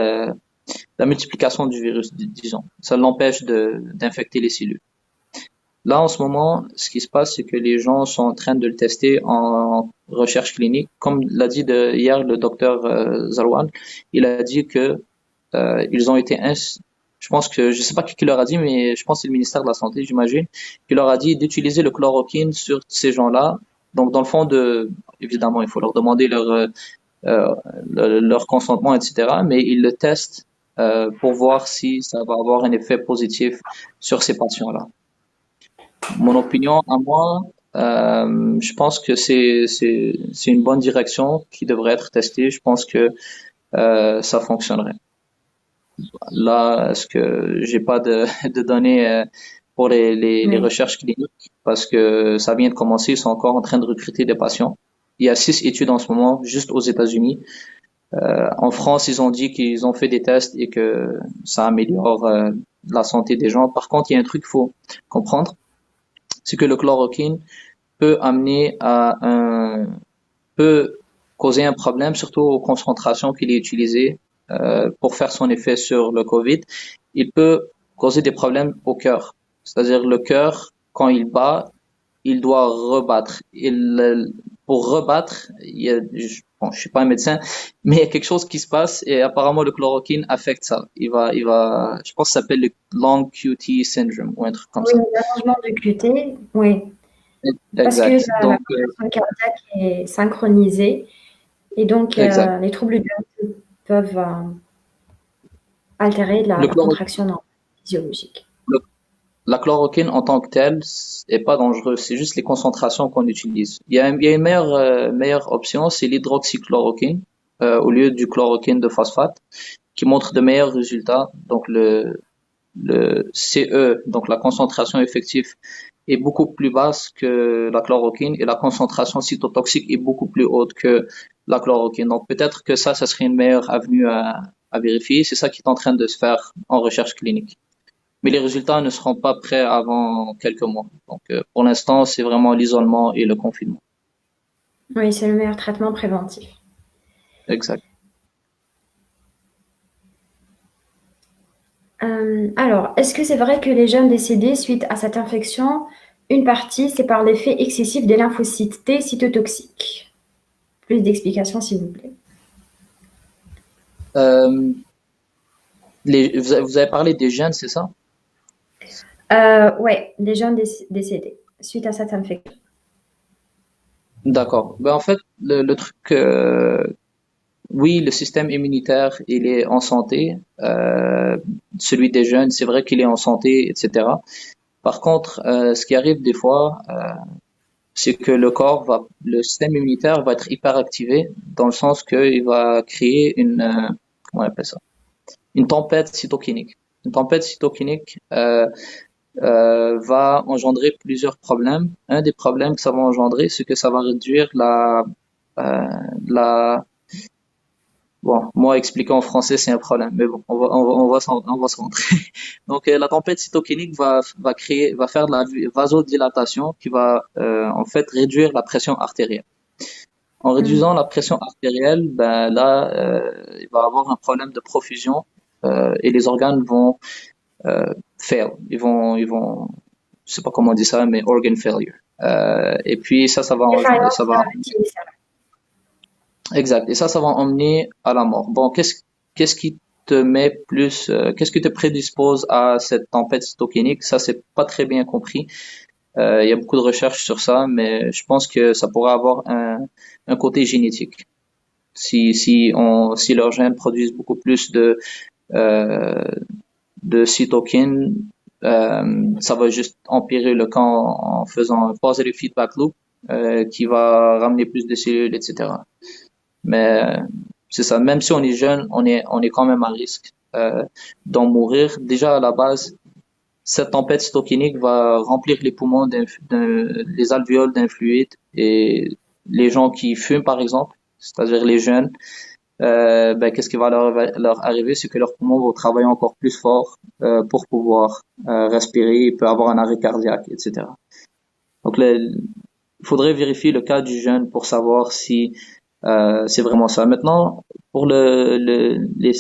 la multiplication du virus, disons. Ça l'empêche d'infecter les cellules. Là, en ce moment, ce qui se passe, c'est que les gens sont en train de le tester en recherche clinique. Comme l'a dit hier le docteur Zarwan, il a dit que ils ont été je pense que je sais pas qui leur a dit, mais je pense que c'est le ministère de la Santé, j'imagine, qui leur a dit d'utiliser le chloroquine sur ces gens-là. Donc, dans le fond, évidemment, il faut leur demander leur consentement, etc. Mais ils le testent pour voir si ça va avoir un effet positif sur ces patients-là. Mon opinion à moi, je pense que c'est une bonne direction qui devrait être testée. Je pense que ça fonctionnerait. Là, est-ce que j'ai pas de données pour les Oui. recherches cliniques parce que ça vient de commencer, ils sont encore en train de recruter des patients. Il y a 6 études en ce moment, juste aux États-Unis. En France, ils ont dit qu'ils ont fait des tests et que ça améliore la santé des gens. Par contre, il y a un truc qu'il faut comprendre, c'est que le chloroquine peut amener peut causer un problème, surtout aux concentrations qu'il est utilisé pour faire son effet sur le COVID. Il peut causer des problèmes au cœur. C'est-à-dire le cœur, quand il bat, il doit rebattre. Pour rebattre, bon, je suis pas un médecin, mais il y a quelque chose qui se passe et apparemment le chloroquine affecte ça. Je pense que ça s'appelle le long QT syndrome ou un truc comme ça. Oui, l'allongement de QT, oui. Parce que Exact. la contraction cardiaque est synchronisée et donc Exact. les troubles du rythme peuvent altérer la contraction physiologique. La chloroquine en tant que telle est pas dangereuse, c'est juste les concentrations qu'on utilise. Il y a une meilleure option, c'est l'hydroxychloroquine au lieu du chloroquine de phosphate, qui montre de meilleurs résultats. Donc le CE, donc la concentration effective, est beaucoup plus basse que la chloroquine et la concentration cytotoxique est beaucoup plus haute que la chloroquine. Donc peut-être que ça serait une meilleure avenue à à vérifier. C'est ça qui est en train de se faire en recherche clinique. Mais les résultats ne seront pas prêts avant quelques mois. Donc, pour l'instant, c'est vraiment l'isolement et le confinement. Oui, c'est le meilleur traitement préventif. Exact. Alors, est-ce que c'est vrai que les jeunes décédés suite à cette infection, une partie, c'est par l'effet excessif des lymphocytes T cytotoxiques? Plus d'explications, s'il vous plaît. Euh, vous avez parlé des gènes, c'est ça? Ouais, des jeunes décédés suite à cette infection. D'accord. Ben, en fait, le truc, oui, le système immunitaire, il est en santé. Celui des jeunes, c'est vrai qu'il est en santé, etc. Par contre, ce qui arrive des fois, c'est que le système immunitaire va être hyperactivé dans le sens qu'il va créer comment on appelle ça? Une tempête cytokinique. Une tempête cytokinique va engendrer plusieurs problèmes. Un des problèmes que ça va engendrer, c'est que ça va réduire la bon, moi expliquer en français c'est un problème, mais bon, on va se rentrer. Donc la tempête cytokinique va faire de la vasodilatation qui va en fait réduire la pression artérielle. En réduisant Mm. la pression artérielle, ben là, il va avoir un problème de profusion et les organes vont fail. Je sais pas comment on dit ça, mais organ failure. Et puis ça Défaillance va, initiale. exact. Et ça va emmener à la mort. Bon, qu'est-ce qui te met plus, qu'est-ce qui te prédispose à cette tempête cytokinique? Ça, c'est pas très bien compris. Il y a beaucoup de recherches sur ça, mais je pense que ça pourrait avoir un côté génétique. Si leurs gènes produisent beaucoup plus euh, de cytokines, ça va juste empirer le cas en faisant un positive feedback loop qui va ramener plus de cellules, etc. Mais c'est ça, même si on est jeune, on est quand même à risque d'en mourir. Déjà à la base, cette tempête cytokinique va remplir les poumons, les alvéoles d'un fluide et les gens qui fument par exemple, c'est-à-dire les jeunes, ben, qu'est-ce qui va leur arriver, c'est que leurs poumons vont travailler encore plus fort pour pouvoir respirer, il peut avoir un arrêt cardiaque, etc. Donc il faudrait vérifier le cas du jeune pour savoir si c'est vraiment ça. Maintenant, pour les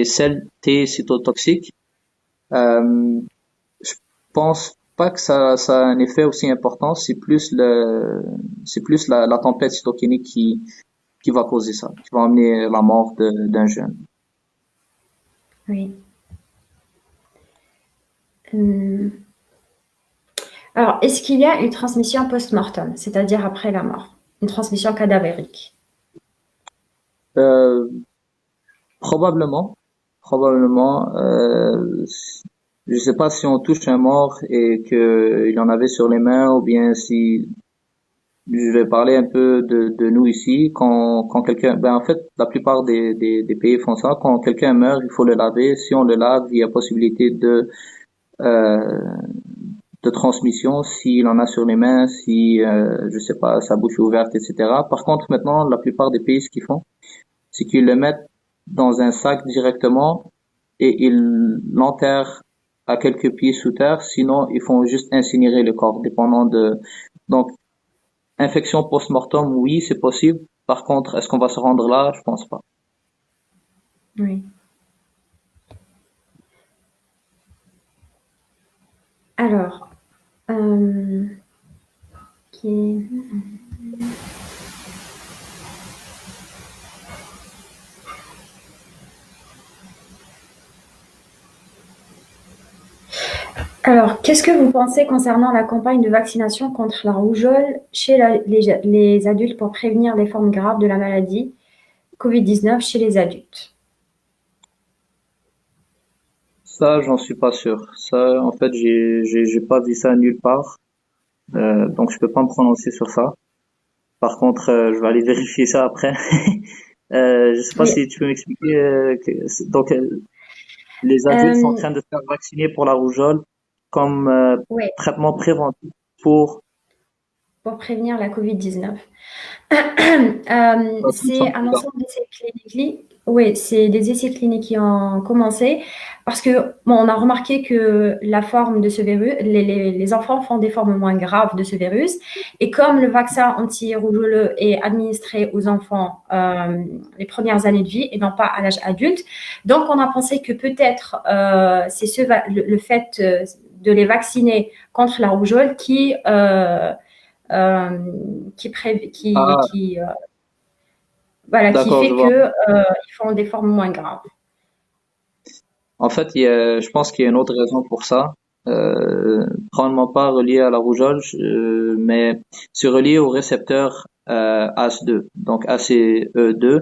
sels T cytotoxiques, euh, je pense pas que ça a un effet aussi important. C'est plus la tempête cytokinique qui va causer ça, qui va amener la mort d'un jeune. Oui. Hum. Alors, est-ce qu'il y a une transmission post-mortem, c'est-à-dire après la mort? Une transmission cadavérique? Euh, Probablement, probablement. Je sais pas si on touche un mort et qu'il en avait sur les mains ou bien si je vais parler un peu de nous ici. Quand quelqu'un, ben en fait, la plupart des pays font ça. Quand quelqu'un meurt, il faut le laver. Si on le lave, il y a possibilité euh, de transmission s'il en a sur les mains, si je sais pas, sa bouche est ouverte, etc. Par contre, maintenant, la plupart des pays, ce qu'ils font, c'est qu'ils le mettent dans un sac directement et ils l'enterrent à quelques pieds sous terre. Sinon, ils font juste incinérer le corps, dépendant de. Donc, infection post-mortem, oui, c'est possible. Par contre, est-ce qu'on va se rendre là? Je pense pas. Oui. Alors, ok. Alors, qu'est-ce que vous pensez concernant la campagne de vaccination contre la rougeole chez les adultes pour prévenir les formes graves de la maladie Covid-19 chez les adultes? Ça, j'en suis pas sûr. Ça, en fait, j'ai pas vu ça nulle part. Donc, je peux pas me prononcer sur ça. Par contre, je vais aller vérifier ça après. Je sais pas Oui. si tu peux m'expliquer. Donc, les adultes sont en Euh, train de se faire vacciner pour la rougeole comme oui, traitement préventif pour pour prévenir la Covid-19. toute C'est forme un de ensemble d'essais cliniques. Oui, c'est des essais cliniques qui ont commencé parce que bon, on a remarqué que la forme de ce virus, les enfants font des formes moins graves de ce virus. Et comme le vaccin anti-rougeoleux est administré aux enfants les premières années de vie et non pas à l'âge adulte, donc on a pensé que peut-être c'est le fait de les vacciner contre la rougeole euh, Ah, voilà, qui d'accord, je fait vois. que ils font des formes moins graves. En fait, je pense qu'il y a une autre raison pour ça. Probablement pas relié à la rougeole, mais c'est relié au récepteur ACE2, donc ACE2.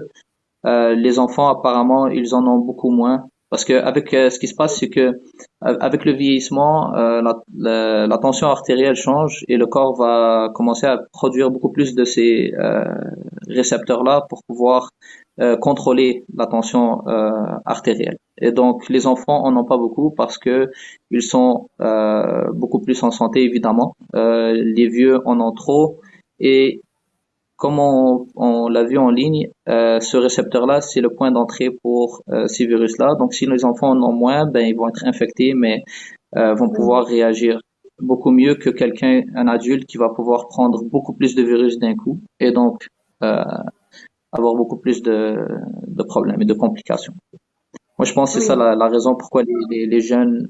Les enfants, apparemment, ils en ont beaucoup moins. Parce que avec ce qui se passe, c'est que avec le vieillissement, la tension artérielle change et le corps va commencer à produire beaucoup plus de ces récepteurs-là pour pouvoir contrôler la tension artérielle. Et donc, les enfants en ont pas beaucoup parce que ils sont beaucoup plus en santé, évidemment. Les vieux en ont trop et comme on l'a vu en ligne, ce récepteur-là, c'est le point d'entrée pour ces virus-là. Donc, si les enfants en ont moins, ben ils vont être infectés, mais vont pouvoir réagir beaucoup mieux que quelqu'un, un adulte, qui va pouvoir prendre beaucoup plus de virus d'un coup et donc euh, avoir beaucoup plus de problèmes et de complications. Moi, je pense que c'est ça Oui, la raison pourquoi les jeunes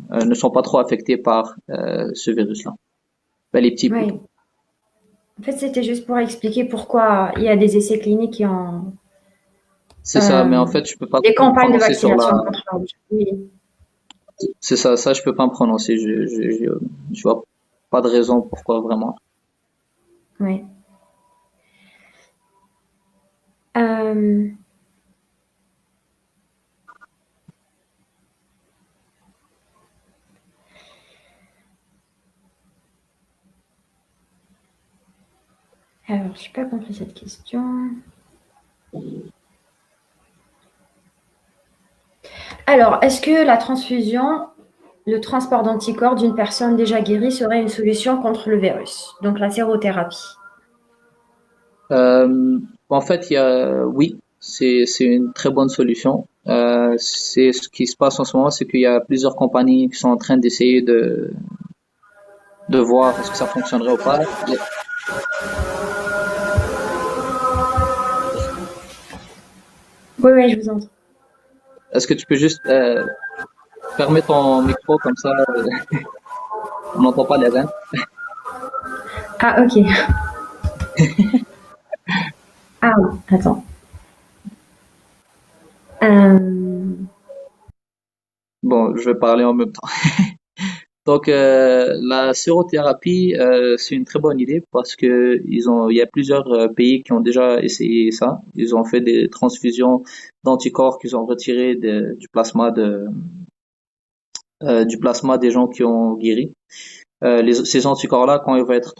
ne sont pas trop affectés par ce virus-là. Ben, les petits plutôt. oui. En fait, c'était juste pour expliquer pourquoi il y a des essais cliniques qui ont C'est ça, mais en euh, fait, je peux pas des trop me campagnes de prononcer sur vaccination la. contre la rougeole. Oui, C'est ça, ça je peux pas me prononcer. Je vois pas de raison pourquoi vraiment. oui. Euh, alors, je n'ai pas compris cette question. Alors, est-ce que la transfusion, le transport d'anticorps d'une personne déjà guérie serait une solution contre le virus? Donc, la sérothérapie. Euh, En fait, oui, c'est une très bonne solution. C'est ce qui se passe en ce moment, c'est qu'il y a plusieurs compagnies qui sont en train d'essayer de voir est-ce que ça fonctionnerait ou pas. Oui, oui, je vous entends. Est-ce que tu peux juste fermer ton micro comme ça, on n'entend pas les reins. Ah, ok. Ah, oui, attends. Euh, Bon, je vais parler en même temps. Donc, la sérothérapie, c'est une très bonne idée parce que il y a plusieurs pays qui ont déjà essayé ça. Ils ont fait des transfusions d'anticorps qu'ils ont retirés du plasma des gens qui ont guéri. Ces anticorps-là, quand ils vont être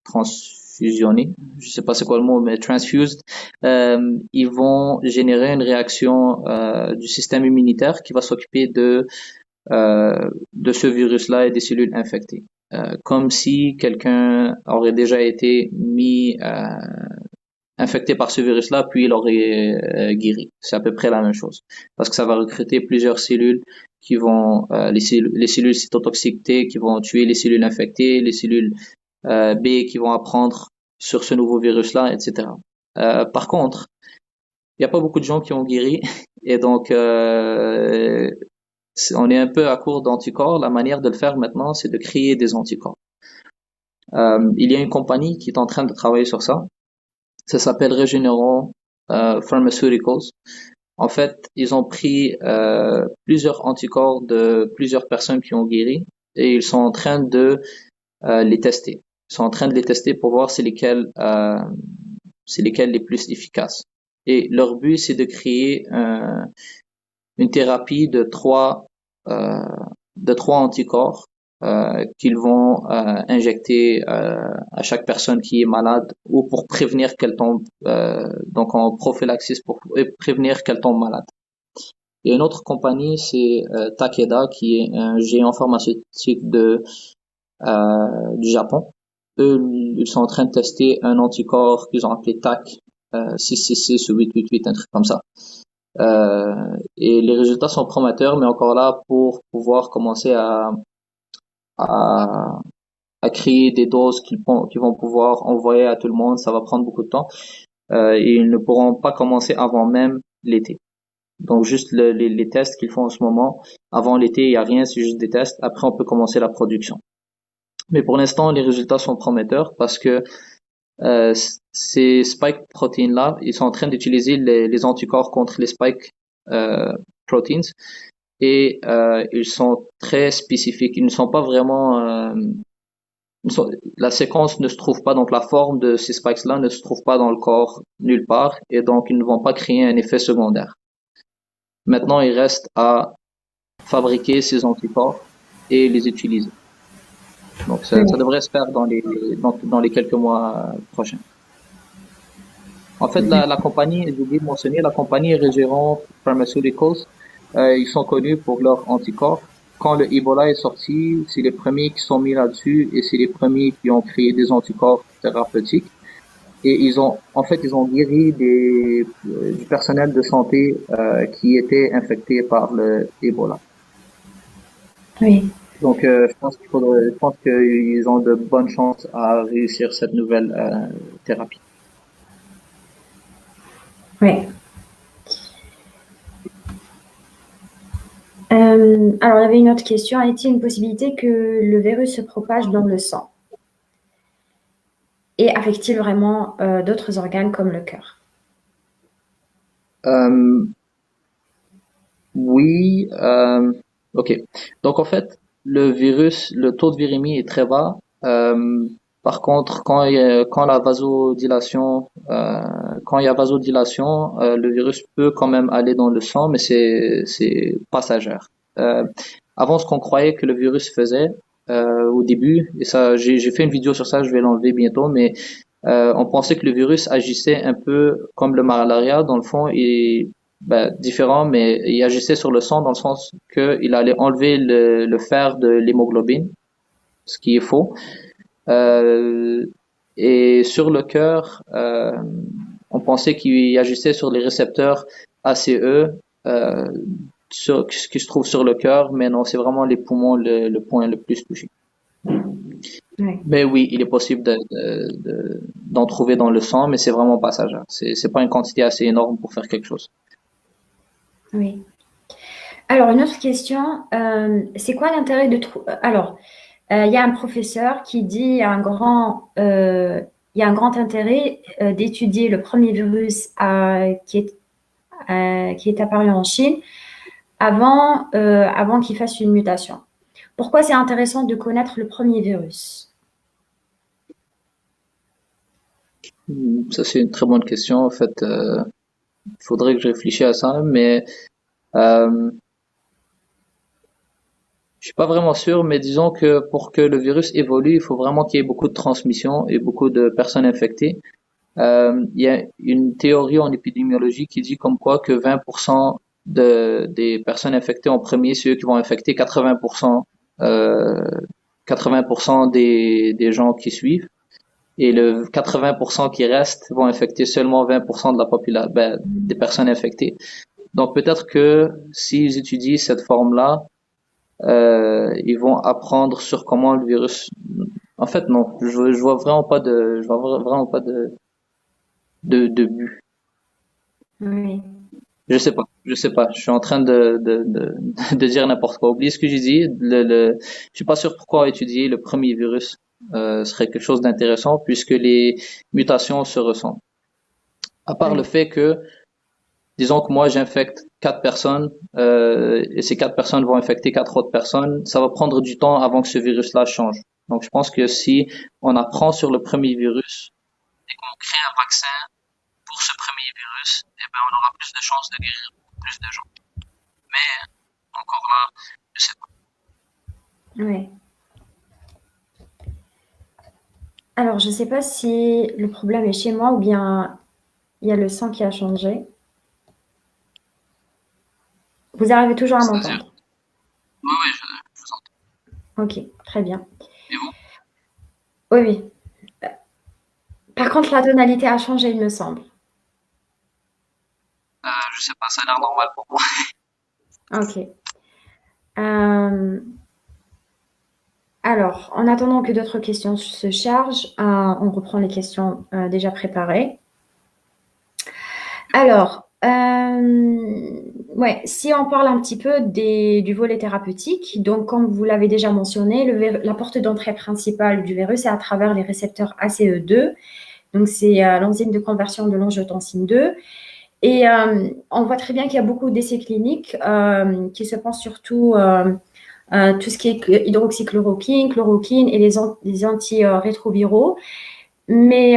transfusionnés, je sais pas c'est quoi le mot, mais transfused, ils vont générer une réaction du système immunitaire qui va s'occuper de ce virus-là et des cellules infectées. Comme si quelqu'un aurait déjà été infecté par ce virus-là, puis il aurait guéri. C'est à peu près la même chose. Parce que ça va recruter plusieurs cellules qui vont, les cellules cytotoxiques T qui vont tuer les cellules infectées, les cellules B qui vont apprendre sur ce nouveau virus-là, etc. Par contre, il n'y a pas beaucoup de gens qui ont guéri et donc on est un peu à court d'anticorps. La manière de le faire maintenant, c'est de créer des anticorps. Il y a une compagnie qui est en train de travailler sur ça. Ça s'appelle Regeneron Pharmaceuticals. En fait, ils ont pris plusieurs anticorps de plusieurs personnes qui ont guéri et ils sont en train de les tester. Ils sont en train de les tester pour voir c'est lesquels les plus efficaces. Et leur but, c'est de créer une thérapie euh, de trois anticorps qu'ils vont injecter à chaque personne qui est malade ou pour prévenir qu'elle tombe, donc en prophylaxis pour prévenir qu'elle tombe malade. Il y a une autre compagnie, c'est Takeda, qui est un géant pharmaceutique du Japon. Eux, ils sont en train de tester un anticorps qu'ils ont appelé TAC, 666 ou 888, un truc comme ça. Et les résultats sont prometteurs, mais encore là, pour pouvoir commencer à, à créer des doses qu'ils vont pouvoir envoyer à tout le monde, ça va prendre beaucoup de temps. Et ils ne pourront pas commencer avant même l'été. Donc juste les tests qu'ils font en ce moment, avant l'été, il n'y a rien, c'est juste des tests. Après, on peut commencer la production. Mais pour l'instant, les résultats sont prometteurs parce que ces spike protéines-là, ils sont en train d'utiliser les anticorps contre les spike euh, proteins et ils sont très spécifiques. Ils ne sont pas vraiment la séquence ne se trouve pas, donc la forme de ces spikes-là ne se trouve pas dans le corps nulle part, et donc ils ne vont pas créer un effet secondaire. Maintenant, il reste à fabriquer ces anticorps et les utiliser. Donc ça Oui. devrait se faire dans les quelques mois prochains. En fait, la D'accord. compagnie, j'ai oublié de mentionner, la compagnie Regeneron Pharmaceuticals, ils sont connus pour leurs anticorps. Quand le Ebola est sorti, c'est les premiers qui sont mis là-dessus et c'est les premiers qui ont créé des anticorps thérapeutiques. Et ils ont guéri du personnel de santé qui était infecté par le Ebola. Oui. Donc, je pense qu'ils ont de bonnes chances à réussir cette nouvelle thérapie. Oui. Alors, il y avait une autre question. Est-il une possibilité que le virus se propage dans le sang? Et affecte-t-il vraiment d'autres organes comme le cœur? Euh, oui, ok. Donc, en fait, le virus, le taux de virémie est très bas. Par contre, quand la vasodilation, quand il y a vasodilation, le virus peut quand même aller dans le sang, mais c'est passagère. Euh, Avant, ce qu'on croyait que le virus faisait au début, et ça, j'ai fait une vidéo sur ça, je vais l'enlever bientôt, mais on pensait que le virus agissait un peu comme le malaria, dans le fond, et différent, mais il agissait sur le sang dans le sens qu'il allait enlever le fer de l'hémoglobine, ce qui est faux. Euh, et sur le cœur, on pensait qu'il agissait sur les récepteurs ACE, qui se trouve sur le cœur, mais non, c'est vraiment les poumons le point le plus touché. Oui. Mais oui, il est possible d'en trouver dans le sang, mais c'est vraiment passager. C'est pas une quantité assez énorme pour faire quelque chose. Oui. Alors, une autre question. C'est quoi l'intérêt de trouver... Alors, il y a un professeur qui dit il y a un grand intérêt d'étudier le premier virus qui est apparu en Chine avant qu'il fasse une mutation. Pourquoi c'est intéressant de connaître le premier virus? Ça, c'est une très bonne question. En fait, il faudrait que je réfléchisse à ça, mais euh, je suis pas vraiment sûr. Mais disons que pour que le virus évolue, il faut vraiment qu'il y ait beaucoup de transmission et beaucoup de personnes infectées. Il y a une théorie en épidémiologie qui dit comme quoi que 20% des personnes infectées en premier, c'est eux qui vont infecter 80%, euh, 80% des gens qui suivent. Et le 80% qui reste vont infecter seulement 20% de la population, des personnes infectées. Donc peut-être que s'ils étudient cette forme-là, ils vont apprendre sur comment le virus. En fait, non, je vois vraiment pas je vois vraiment pas de but. Oui. Je sais pas. Je suis en train de dire n'importe quoi. Oubliez ce que j'ai dit. Je suis pas sûr pourquoi étudier le premier virus serait quelque chose d'intéressant puisque les mutations se ressemblent. À part le Oui. fait que, disons que moi j'infecte quatre personnes et ces quatre personnes vont infecter quatre autres personnes, ça va prendre du temps avant que ce virus-là change. Donc je pense que si on apprend sur le premier virus et qu'on crée un vaccin pour ce premier virus, eh ben on aura plus de chances de guérir plus de gens. Mais encore là, je sais pas. Oui. Alors, je ne sais pas si le problème est chez moi ou bien il y a le sang qui a changé. Vous arrivez toujours à C'est-à-dire, m'entendre? oui, oui, je vous entends. Ok, très bien. Et vous? Oui, oui. Par contre, la tonalité a changé, il me semble. je sais pas, ça a l'air normal pour moi. OK. Euh, alors, en attendant que d'autres questions se chargent, on reprend les questions déjà préparées. Alors, ouais, si on parle un petit peu du volet thérapeutique, donc comme vous l'avez déjà mentionné, la porte d'entrée principale du virus est à travers les récepteurs ACE2, donc c'est l'enzyme de conversion de l'angiotensine 2. Et on voit très bien qu'il y a beaucoup d'essais cliniques qui se pensent surtout tout ce qui est hydroxychloroquine, chloroquine et les antirétroviraux. Mais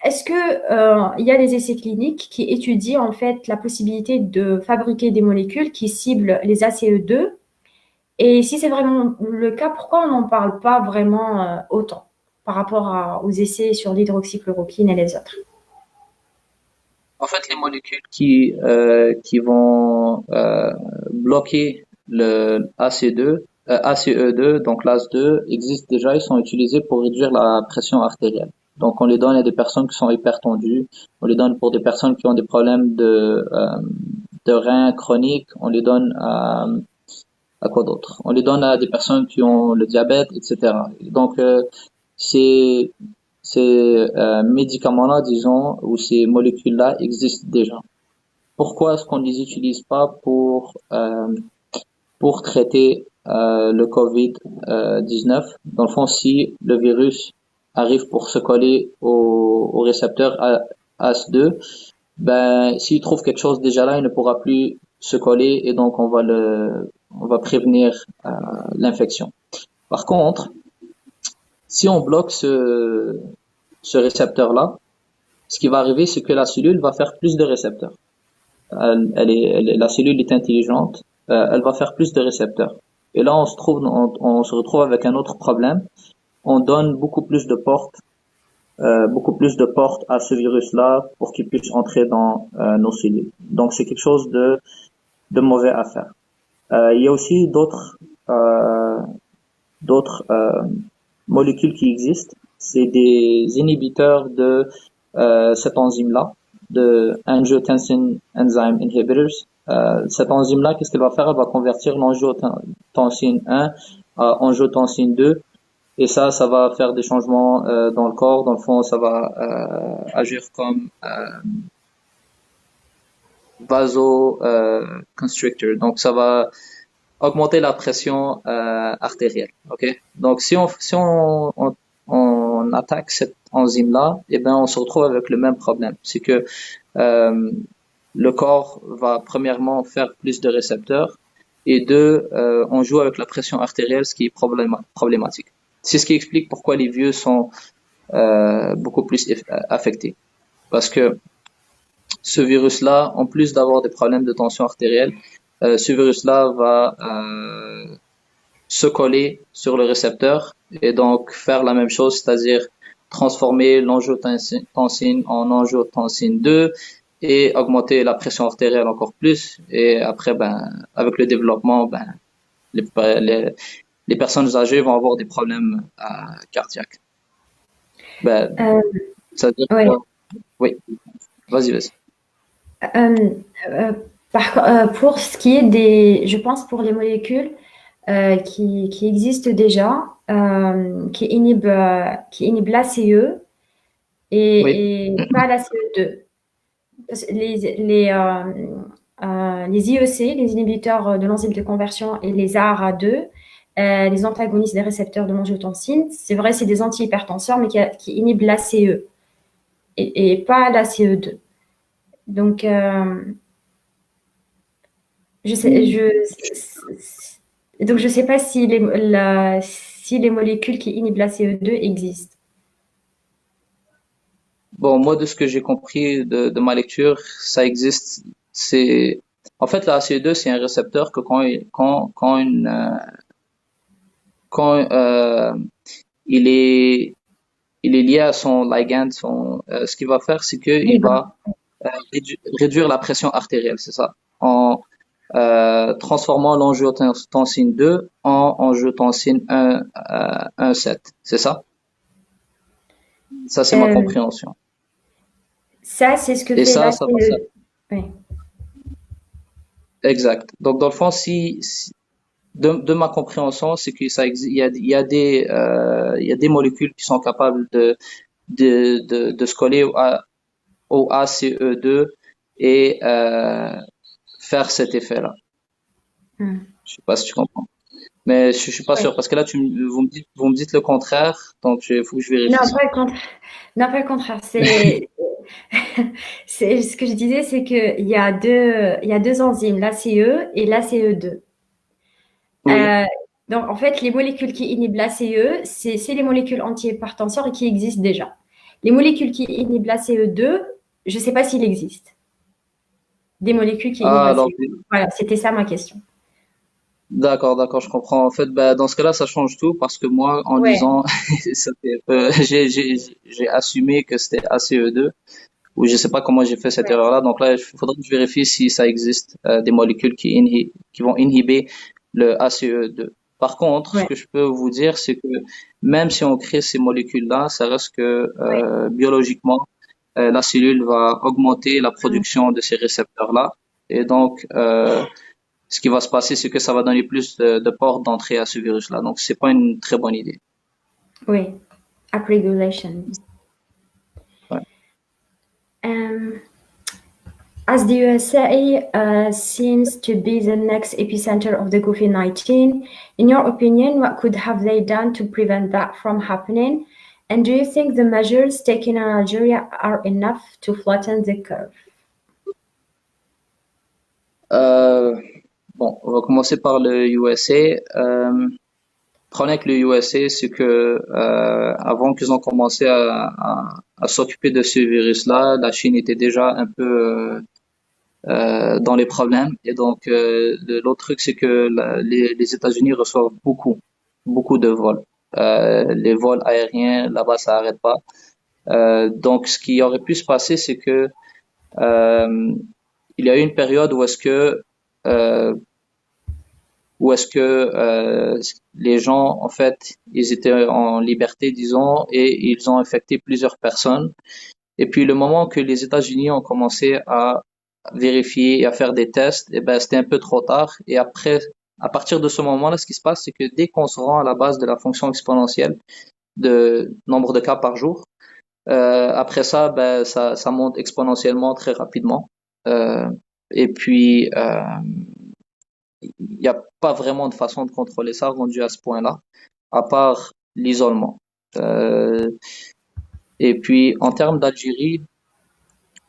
est-ce que il y a des essais cliniques qui étudient en fait la possibilité de fabriquer des molécules qui ciblent les ACE2? Et si c'est vraiment le cas, pourquoi on n'en parle pas vraiment autant par rapport aux essais sur l'hydroxychloroquine et les autres? En fait, les molécules qui vont bloquer le AC2, ACE2, donc l'ACE2, existent déjà, ils sont utilisés pour réduire la pression artérielle. Donc, on les donne à des personnes qui sont hypertendues, on les donne pour des personnes qui ont des problèmes de reins chroniques, on les donne à quoi d'autre? On les donne à des personnes qui ont le diabète, etc. Donc, ces, ces médicaments-là, disons, ou ces molécules-là existent déjà. Pourquoi est-ce qu'on ne les utilise pas pour traiter le COVID-19? Dans le fond, si le virus arrive pour se coller au récepteur AS2, ben, s'il trouve quelque chose déjà là, il ne pourra plus se coller et donc on va prévenir l'infection. Par contre, si on bloque ce récepteur-là, ce qui va arriver, c'est que la cellule va faire plus de récepteurs. La cellule est intelligente, elle va faire plus de récepteurs. Et là, on se retrouve avec un autre problème. On donne beaucoup plus de portes à ce virus-là pour qu'il puisse entrer dans nos cellules. Donc, c'est quelque chose de mauvais à faire. Il y a aussi d'autres molécules qui existent. C'est des inhibiteurs de cette enzyme-là, de angiotensin enzyme inhibitors. Cette enzyme-là, qu'est-ce qu'elle va faire? Elle va convertir l'angiotensine 1 à angiotensine 2. Et ça va faire des changements dans le corps. Dans le fond, ça va agir comme vasoconstrictor. Donc, ça va augmenter la pression artérielle. Ok. Donc, si on attaque cette enzyme-là, eh ben, on se retrouve avec le même problème. C'est que euh, le corps va premièrement faire plus de récepteurs et deux, on joue avec la pression artérielle, ce qui est problématique. C'est ce qui explique pourquoi les vieux sont beaucoup plus affectés. Parce que ce virus-là, en plus d'avoir des problèmes de tension artérielle, ce virus-là va se coller sur le récepteur et donc faire la même chose, c'est-à-dire transformer l'angiotensine en angiotensine 2 et augmenter la pression artérielle encore plus. Et après, ben, avec le développement, ben, les, les, les personnes âgées vont avoir des problèmes cardiaques. Ben, Euh, ça veut dire ouais. quoi? Oui, vas-y. Euh, euh, pour ce qui est je pense pour les molécules qui existent déjà, qui inhibent l'ACE Oui, et pas l'ACE2. Les IEC, les inhibiteurs de l'enzyme de conversion, et les ARA2, les antagonistes des récepteurs de l'angiotensine, c'est vrai, c'est des antihypertenseurs, mais qui inhibent l'ACE et pas l'ACE2. Donc, je sais, donc je sais pas si les molécules qui inhibent la CE2 existent. bon, moi, de ce que j'ai compris de ma lecture, ça existe. C'est, en fait, la ACE2, c'est un récepteur que quand il est, il est lié à son ligand, ce qu'il va faire, c'est qu'il Ligand. va réduire la pression artérielle, c'est ça, en transformant l'angiotensine 2 en angiotensine 1,7, c'est ça? Ça, c'est ma Euh, compréhension. Ça, c'est ce que Et fait ça va. l'ACE. Oui, Exact. Donc, dans le fond, de ma compréhension, c'est que il y a des molécules qui sont capables de se coller au ACE2 et faire cet effet-là. mmh. Je sais pas si tu comprends. Mais je suis pas Ouais. sûr parce que là, vous me dites le contraire, donc il faut que je Non, vérifie ça. pas le contraire. Non, pas le contraire. C'est, c'est ce que je disais, c'est il y a deux enzymes, l'ACE et l'ACE2. Oui. Euh, donc, en fait, les molécules qui inhibent l'ACE, c'est les molécules antihypertensives qui existent déjà. Les molécules qui inhibent l'ACE2, je ne sais pas s'il existe. Des molécules qui inhibent Ah, alors, l'ACE2. Voilà, c'était ça ma question. d'accord, je comprends. En fait, bah, dans ce cas-là, ça change tout parce que moi, en Ouais, lisant, j'ai assumé que c'était ACE2 ou je sais pas comment j'ai fait cette ouais, erreur-là. Donc là, il faudrait que je vérifie si ça existe des molécules qui vont inhiber le ACE2. Par contre, ce ouais, que je peux vous dire, c'est que même si on crée ces molécules-là, ça reste que ouais. biologiquement, la cellule va augmenter la Mm. production de ces récepteurs-là. Et donc, ce qui va se passer, c'est que ça va donner plus de portes d'entrée à ce virus-là. Donc, c'est pas une très bonne idée. Oui, upregulation. Ouais. Um, as the USA seems to be the next epicenter of the COVID-19, in your opinion, what could have they done to prevent that from happening? And do you think the measures taken in Algeria are enough to flatten the curve? Euh, bon, on va commencer par le USA. Le problème avec le USA, c'est que avant qu'ils ont commencé à s'occuper de ce virus-là, la Chine était déjà un peu dans les problèmes. Et donc, l'autre truc, c'est que les États-Unis reçoivent beaucoup de vols. Les vols aériens, là-bas, ça arrête pas. Donc, ce qui aurait pu se passer, c'est que euh, il y a eu une période euh, où est-ce que les gens, en fait, ils étaient en liberté, disons, et ils ont infecté plusieurs personnes. Et puis, le moment que les États-Unis ont commencé à vérifier et à faire des tests, eh ben, c'était un peu trop tard. Et après, à partir de ce moment-là, ce qui se passe, c'est que dès qu'on se rend à la base de la fonction exponentielle de nombre de cas par jour, après ça, ben, ça monte exponentiellement très rapidement. Euh, et puis, il n'y a pas vraiment de façon de contrôler ça rendu à ce point-là, à part l'isolement. Euh, et puis, en termes d'Algérie,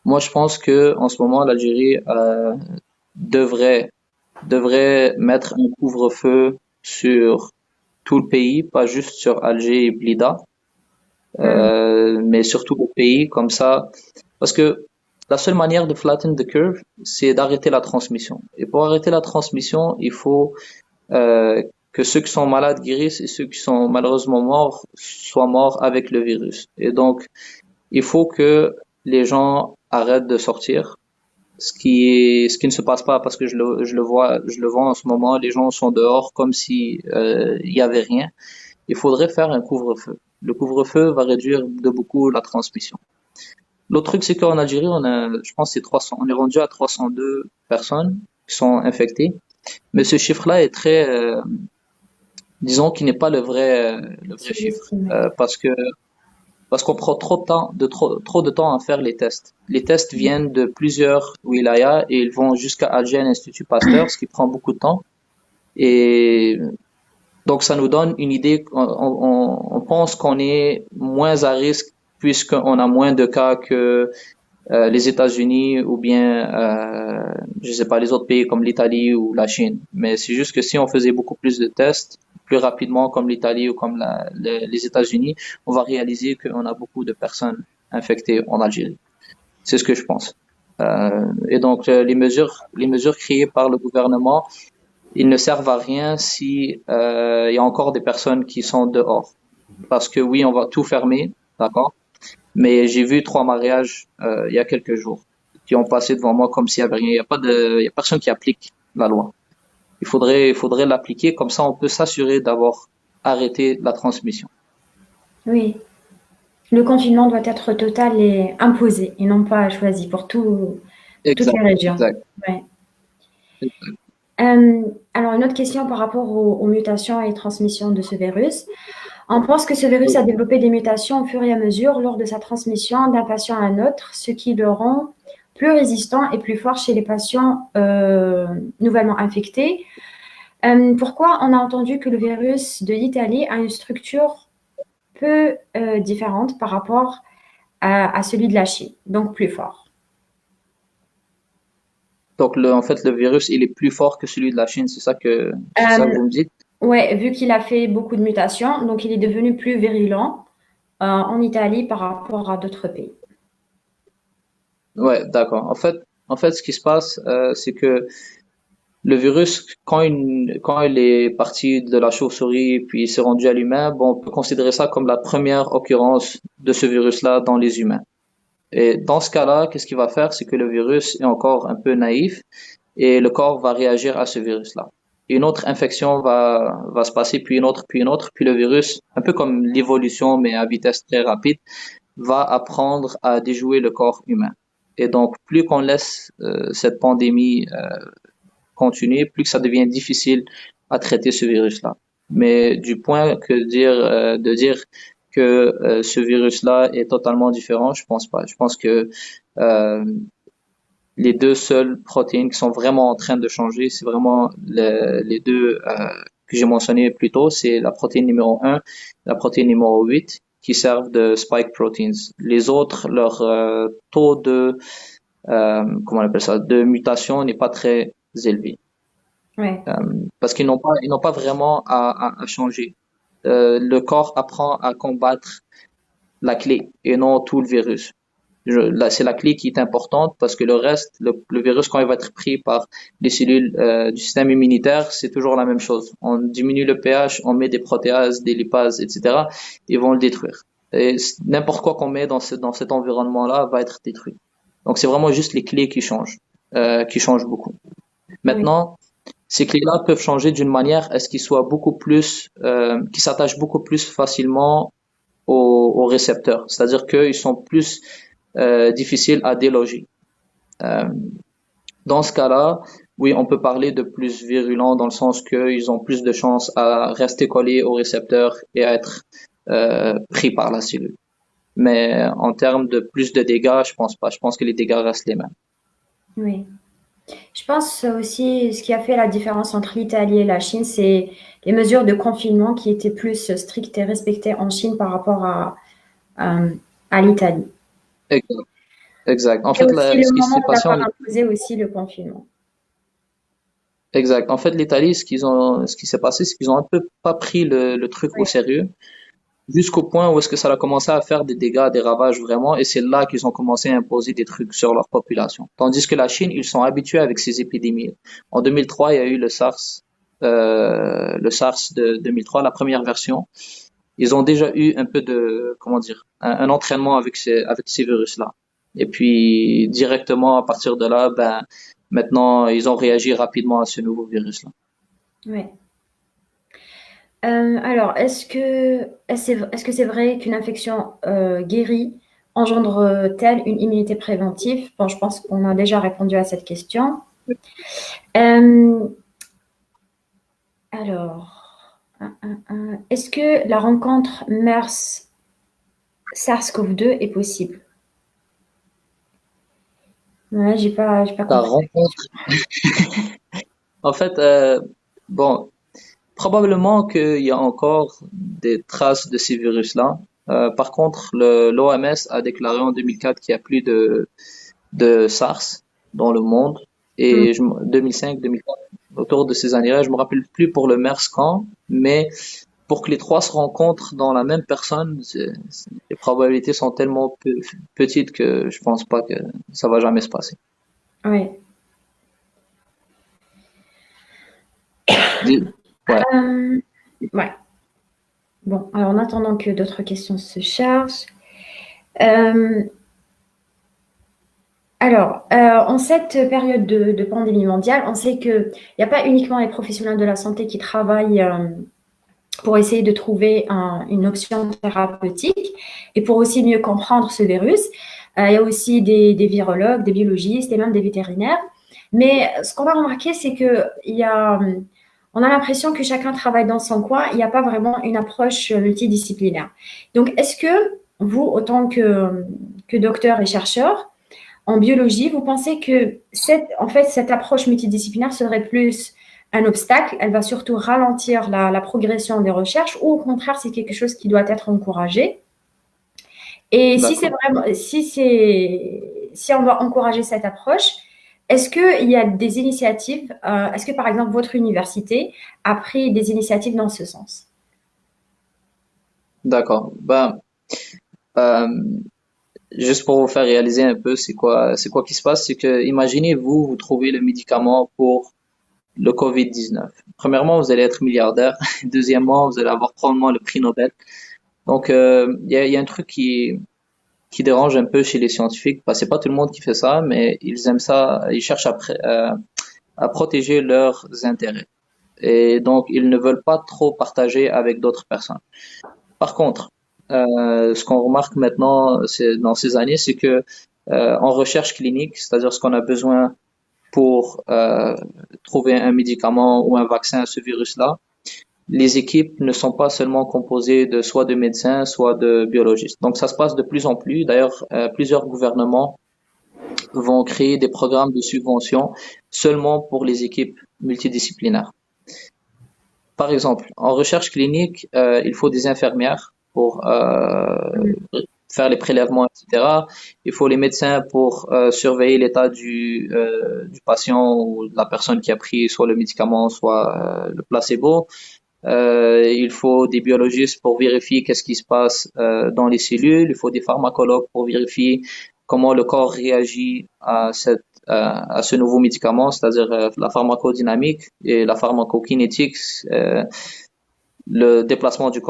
moi, je pense que en ce moment, l'Algérie devrait devrait mettre un couvre-feu sur tout le pays, pas juste sur Alger et Blida, Mm. mais sur tout le pays, comme ça, parce que la seule manière de flatten the curve, c'est d'arrêter la transmission. Et pour arrêter la transmission, il faut que ceux qui sont malades guérissent et ceux qui sont malheureusement morts soient morts avec le virus. Et donc, il faut que les gens arrêtent de sortir, ce qui ne se passe pas parce que je le vois en ce moment, les gens sont dehors comme si il y avait rien. Il faudrait faire un couvre-feu. Le couvre-feu va réduire de beaucoup la transmission. L'autre truc, c'est qu'en Algérie, je pense, c'est 300. On est rendu à 302 personnes qui sont infectées. Mais ce chiffre-là est très, disons, qu'il n'est pas le vrai chiffre, Sous-estimé. parce qu'on prend trop de temps à faire les tests. Les tests viennent de plusieurs wilayas et ils vont jusqu'à Alger, l'Institut Pasteur, ce qui prend beaucoup de temps. Et donc, ça nous donne une idée. On pense qu'on est moins à risque puisqu'on a moins de cas que les États-Unis ou bien, je sais pas, les autres pays comme l'Italie ou la Chine. Mais c'est juste que si on faisait beaucoup plus de tests plus rapidement comme l'Italie ou comme les États-Unis, on va réaliser qu'on a beaucoup de personnes infectées en Algérie. C'est ce que je pense. Et donc les mesures créées par le gouvernement, ils ne servent à rien si il y a encore des personnes qui sont dehors. Parce que oui, on va tout fermer, d'accord, mais j'ai vu 3 mariages il y a quelques jours qui ont passé devant moi comme s'il y avait rien. Il y a personne qui applique la loi. Il faudrait l'appliquer comme ça on peut s'assurer d'avoir arrêté la transmission. Oui. Le confinement doit être total et imposé et non pas choisi pour tout. toutes les Exact, régions. exact. Ouais. Alors, une autre question par rapport aux mutations et transmissions de ce virus. On pense que ce virus a développé des mutations au fur et à mesure lors de sa transmission d'un patient à un autre, ce qui le rend plus résistant et plus fort chez les patients nouvellement infectés. Pourquoi on a entendu que le virus de l'Italie a une structure peu différente par rapport à celui de la Chine, donc plus fort. Donc, en fait, le virus, il est plus fort que celui de la Chine, c'est ça que Euh, vous me dites? ouais, vu qu'il a fait beaucoup de mutations, donc il est devenu plus virulent en Italie par rapport à d'autres pays. Ouais, d'accord. En fait, ce qui se passe, c'est que le virus, quand il est parti de la chauve-souris puis il s'est rendu à l'humain, bon, on peut considérer ça comme la première occurrence de ce virus-là dans les humains. Et dans ce cas-là, qu'est-ce qu'il va faire? C'est que le virus est encore un peu naïf et le corps va réagir à ce virus-là. Une autre infection va se passer, puis une autre, puis le virus, un peu comme l'évolution, mais à vitesse très rapide, va apprendre à déjouer le corps humain. Et donc, plus qu'on laisse cette pandémie continuer, plus que ça devient difficile à traiter ce virus-là. Mais du point de dire que ce virus-là est totalement différent, je pense pas. Je pense que euh, les deux seules protéines qui sont vraiment en train de changer, c'est vraiment les deux que j'ai mentionnées plus tôt, c'est la protéine numéro 1, la protéine numéro 8, qui servent de spike proteins. Les autres, leur taux comment on appelle ça, de mutation n'est pas très élevé. Ouais, Euh, Parce ils n'ont pas vraiment à changer. Le corps apprend à combattre la clé et non tout le virus. Là, c'est la clé qui est importante parce que le reste, le virus, quand il va être pris par les cellules du système immunitaire, c'est toujours la même chose. On diminue le pH, on met des protéases, des lipases, etc. Ils vont le détruire. Et n'importe quoi qu'on met dans cet environnement-là va être détruit. Donc c'est vraiment juste les clés qui changent beaucoup. oui, Maintenant, ces clés-là peuvent changer d'une manière à ce qu'ils soient beaucoup plus, qu'ils s'attachent beaucoup plus facilement aux récepteurs. C'est-à-dire qu'ils sont plus difficiles à déloger. Euh, Dans ce cas-là, oui, on peut parler de plus virulents dans le sens qu'ils ont plus de chances à rester collés aux récepteurs et à être pris par la cellule. Mais en termes de plus de dégâts, je pense pas. Je pense que les dégâts restent les mêmes. oui. Je pense aussi ce qui a fait la différence entre l'Italie et la Chine, c'est les mesures de confinement qui étaient plus strictes et respectées en Chine par rapport à, à l'Italie. Exact. Exact. En Et fait, aussi le ce qui moment s'est où passé en d'accord imposé aussi le confinement. Exact. En fait, l'Italie, ce qui s'est passé, c'est qu'ils ont un peu pas pris le truc au Oui, sérieux, jusqu'au point où est-ce que ça a commencé à faire des dégâts, des ravages vraiment, et c'est là qu'ils ont commencé à imposer des trucs sur leur population. Tandis que la Chine, ils sont habitués avec ces épidémies. En 2003, il y a eu le SARS de 2003, la première version. Ils ont déjà eu un peu de, comment dire, un entraînement avec ces virus-là. Et puis, directement, à partir de là, ben, maintenant, ils ont réagi rapidement à ce nouveau virus-là. oui. Alors, est-ce que c'est vrai qu'une infection guérie engendre-t-elle une immunité préventive? Bon, je pense qu'on a déjà répondu à cette question. Euh, alors, est-ce que la rencontre MERS-SARS-CoV-2 est possible? Ouais, j'ai pas La compris la question. rencontre, en fait, bon, probablement qu'il y a encore des traces de ces virus-là. Par contre, l'OMS a déclaré en 2004 qu'il y a plus de SARS dans le monde. Hmm, Et 2005, 2004, autour de ces années-là, je me rappelle plus pour le MERS quand, mais pour que les trois se rencontrent dans la même personne, les probabilités sont tellement petites que je pense pas que ça va jamais se passer. ouais. Ouais. Euh, ouais. Bon, alors en attendant que d'autres questions se chargent. Euh, en cette période de pandémie mondiale, on sait qu'il n'y a pas uniquement les professionnels de la santé qui travaillent pour essayer de trouver une option thérapeutique et pour aussi mieux comprendre ce virus. Il y a aussi des virologues, des biologistes et même des vétérinaires. Mais ce qu'on a remarqué, c'est que on a l'impression que chacun travaille dans son coin. Il n'y a pas vraiment une approche multidisciplinaire. Donc, est-ce que vous, autant que docteur et chercheur en biologie, vous pensez que cette approche multidisciplinaire serait plus un obstacle, elle va surtout ralentir la progression des recherches, ou au contraire, c'est quelque chose qui doit être encouragé? Et si c'est D'accord. vraiment, si on doit encourager cette approche, est-ce qu'il y a des initiatives, est-ce que par exemple votre université a pris des initiatives dans ce sens? D'accord. Euh, juste pour vous faire réaliser un peu c'est quoi qui se passe, c'est que imaginez vous trouvez le médicament pour le Covid-19. Premièrement, vous allez être milliardaire. Deuxièmement, vous allez avoir probablement le prix Nobel. Donc, il y a un truc qui dérange un peu chez les scientifiques. Bah, c'est pas tout le monde qui fait ça, mais ils aiment ça. Ils cherchent à protéger leurs intérêts. Et donc, ils ne veulent pas trop partager avec d'autres personnes. Par contre, ce qu'on remarque maintenant, dans ces années, c'est que en recherche clinique, c'est-à-dire ce qu'on a besoin pour trouver un médicament ou un vaccin à ce virus-là, les équipes ne sont pas seulement composées de soit de médecins, soit de biologistes. Donc ça se passe de plus en plus. D'ailleurs, plusieurs gouvernements vont créer des programmes de subvention seulement pour les équipes multidisciplinaires. Par exemple, en recherche clinique, il faut des infirmières pour faire les prélèvements, etc. Il faut les médecins pour surveiller l'état du patient ou de la personne qui a pris soit le médicament, soit le placebo. Il faut des biologistes pour vérifier qu'est-ce qui se passe dans les cellules. Il faut des pharmacologues pour vérifier comment le corps réagit à ce nouveau médicament, c'est-à-dire la pharmacodynamique et la pharmacokinétique, le déplacement du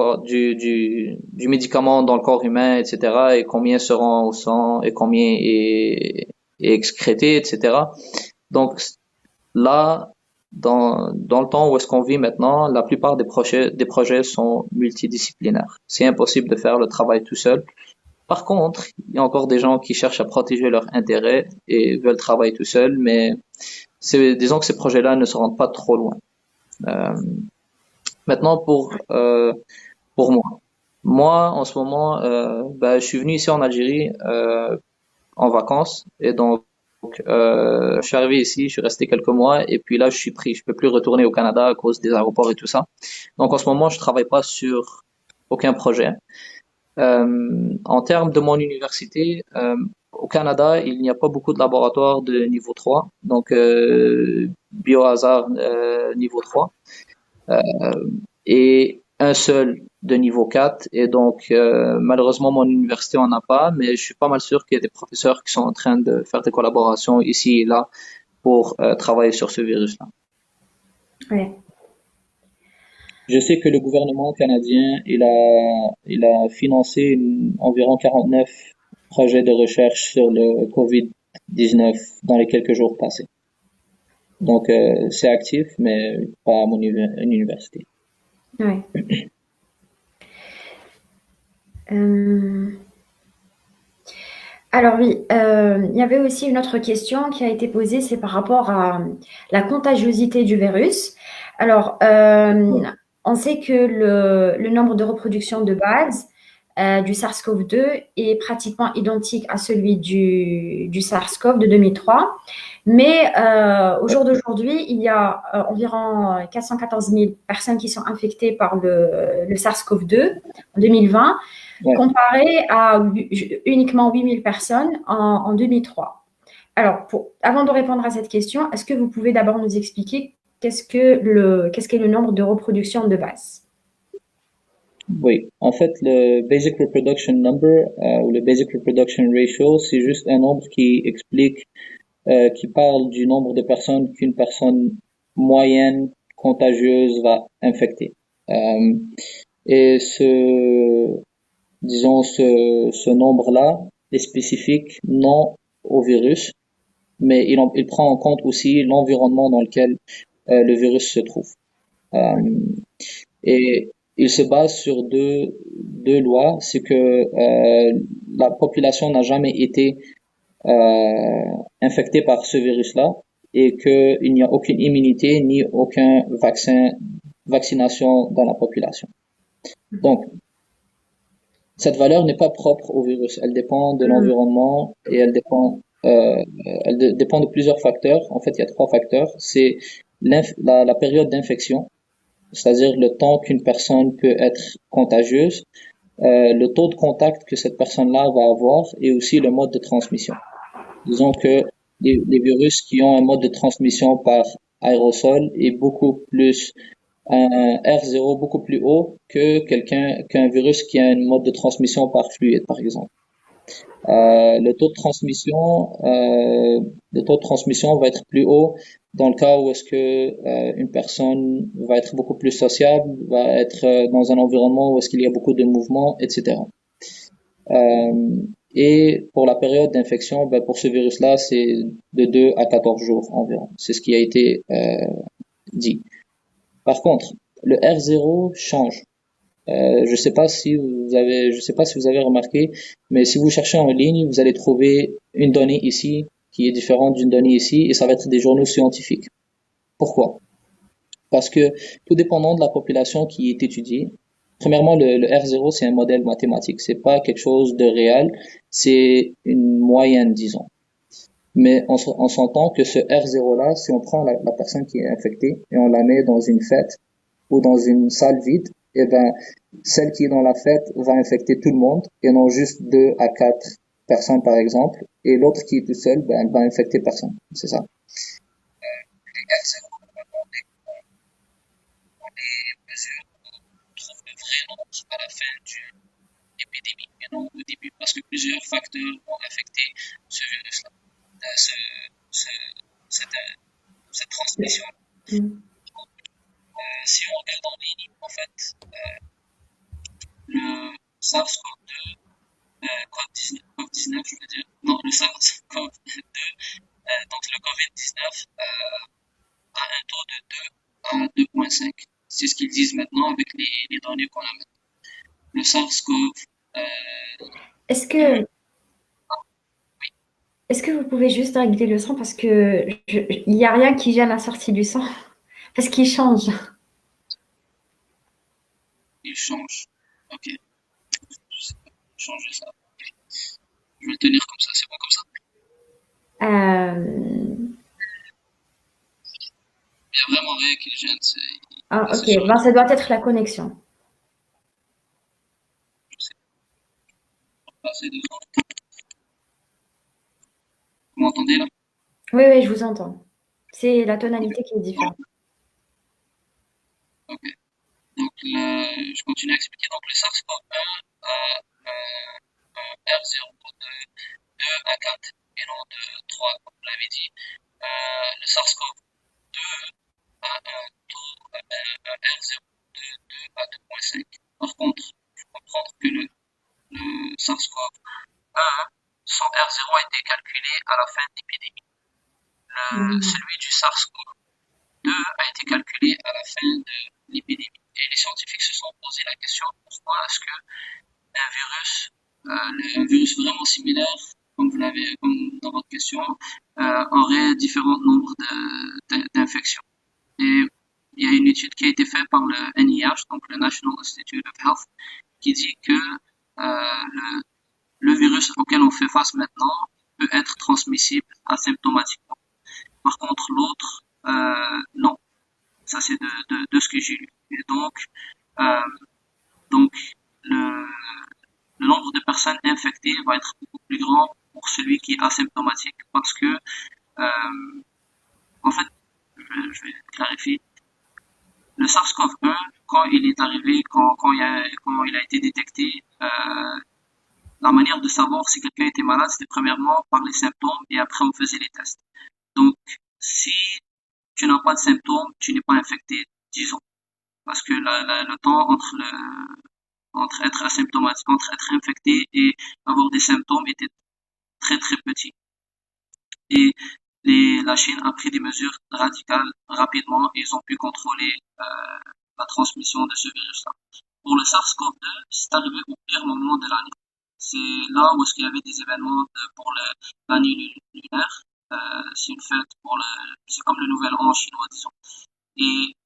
médicament dans le corps humain, etc., et combien se rend au sang et combien est excrété, etc. Donc là, dans le temps où est-ce qu'on vit maintenant, la plupart des projets sont multidisciplinaires. C'est impossible de faire le travail tout seul. Par contre, il y a encore des gens qui cherchent à protéger leurs intérêts et veulent travailler tout seuls, mais disons que ces projets-là ne se rendent pas trop loin. Euh, Maintenant, pour moi. Moi, en ce moment, je suis venu ici en Algérie en vacances et donc je suis arrivé ici, je suis resté quelques mois et puis là je suis pris, je peux plus retourner au Canada à cause des aéroports et tout ça. Donc en ce moment, je travaille pas sur aucun projet. En termes de mon université, au Canada, il n'y a pas beaucoup de laboratoires de niveau 3, donc biohazard niveau 3 et un seul de niveau 4. Et donc, malheureusement, mon université en a pas, mais je suis pas mal sûr qu'il y a des professeurs qui sont en train de faire des collaborations ici et là pour travailler sur ce virus-là. Ouais. Je sais que le gouvernement canadien, il a financé environ 49 projets de recherche sur le COVID-19 dans les quelques jours passés. Donc, c'est actif, mais pas à mon université. Ouais. Euh, Alors oui, il y avait aussi une autre question qui a été posée, c'est par rapport à la contagiosité du virus. Alors, on sait que le nombre de reproductions de base du SARS-CoV-2 est pratiquement identique à celui du SARS-CoV de 2003. Mais au jour d'aujourd'hui, il y a environ 414 000 personnes qui sont infectées par le SARS-CoV-2 en 2020, Ouais. comparé à uniquement 8 000 personnes en 2003. Alors, avant de répondre à cette question, est-ce que vous pouvez d'abord nous expliquer qu'est-ce qu'est le nombre de reproductions de base? Oui, en fait, le Basic Reproduction Number ou le Basic Reproduction Ratio, c'est juste un nombre qui explique, qui parle du nombre de personnes qu'une personne moyenne contagieuse va infecter. Euh, et ce nombre-là est spécifique non au virus, mais il prend en compte aussi l'environnement dans lequel le virus se trouve. Euh, et il se base sur deux lois. C'est que la population n'a jamais été infectée par ce virus-là et qu'il n'y a aucune immunité ni aucun vaccination dans la population. Donc, cette valeur n'est pas propre au virus. Elle dépend de Mm. l'environnement et dépend de plusieurs facteurs. En fait, il y a trois facteurs. C'est la période d'infection, c'est-à-dire le temps qu'une personne peut être contagieuse, le taux de contact que cette personne-là va avoir et aussi le mode de transmission. Disons que les virus qui ont un mode de transmission par aérosol est beaucoup plus un R0 beaucoup plus haut que qu'un virus qui a un mode de transmission par fluide, par exemple. Le taux de transmission, le taux de transmission va être plus haut dans le cas où est-ce que une personne va être beaucoup plus sociable, va être dans un environnement où est-ce qu'il y a beaucoup de mouvements, etc. Et pour la période d'infection, ben pour ce virus-là, c'est de 2 à 14 jours environ. C'est ce qui a été dit. Par contre, le R0 change. Je sais pas si vous avez remarqué, mais si vous cherchez en ligne, vous allez trouver une donnée ici qui est différente d'une donnée ici, et ça va être des journaux scientifiques. Pourquoi? Parce que tout dépendant de la population qui est étudiée, premièrement, le R0, c'est un modèle mathématique, c'est pas quelque chose de réel, c'est une moyenne, disons. Mais on s'entend que ce R0-là, si on prend la personne qui est infectée et on la met dans une fête ou dans une salle vide, eh ben, celle qui est dans la fête va infecter tout le monde et non juste 2 à 4 personnes par exemple. Et l'autre qui est tout seul, ben, elle va infecter personne. C'est ça. Les R0, on les mesure, on trouve le vrai nombre à la fin d'une épidémie et non au début parce que plusieurs facteurs ont affecté ce virus-là, ce, ce, cette, cette transmission. Mm. Si on regarde en ligne, en fait, le SARS-CoV-2, COVID-19, je veux dire, non, le SARS-CoV-2, donc le COVID-19, a un taux de 2 à 2,5. C'est ce qu'ils disent maintenant avec les données qu'on a maintenant. Le SARS-CoV, Est-ce lui, que, est-ce que vous pouvez juste régler le son parce que il n'y a rien qui gêne la sortie du son parce qu'il change. il change. Ok, je sais pas, changer ça. Je vais le tenir comme ça, c'est bon comme ça. Euh, Il y a vraiment rien qui le gêne, ah, c'est ok, sur ben, ça doit être la connexion. je sais pas, c'est deux ans. Vous m'entendez là? Oui, oui, je vous entends. C'est la tonalité qui est Voilà, différente. ok. Donc, je continue à expliquer. Donc, le SARS-CoV-1 a R0 de 2 à 4 et non de 3, comme vous l'avez dit. Le SARS-CoV-2 a un R0 de 2 à 2,5. Par contre, il faut comprendre que le SARS-CoV-1, son R0 a été calculé à la fin de l'épidémie. Mm. Celui du SARS-CoV-2 a été calculé à la fin de l'épidémie. Et les scientifiques se sont posé la question pourquoi est-ce que un virus, un virus vraiment similaire, comme vous l'avez, comme dans votre question, aurait différents nombres d'infections. Et il y a une étude qui a été faite par le NIH, donc le National Institute of Health, qui dit que le virus auquel on fait face maintenant peut être transmissible asymptomatiquement. Par contre, l'autre, non. Ça, c'est de ce que j'ai lu. Et euh, donc le, le nombre de personnes infectées va être beaucoup plus grand pour celui qui est asymptomatique parce que, en fait, je vais clarifier, le SARS-CoV-1, quand il est arrivé, quand il a été détecté, la manière de savoir si quelqu'un était malade, c'était premièrement par les symptômes et après on faisait les tests. Donc, si tu n'as pas de symptômes, tu n'es pas infecté, disons. Parce que le temps entre être asymptomatique, entre être infecté et avoir des symptômes était très très petit. Et la Chine a pris des mesures radicales rapidement et ils ont pu contrôler la transmission de ce virus-là. pour le SARS-CoV-2, c'est arrivé au pire moment de l'année. C'est là où est-ce qu'il y avait des événements pour l'année lunaire. C'est une fête c'est comme le nouvel an chinois, disons. Et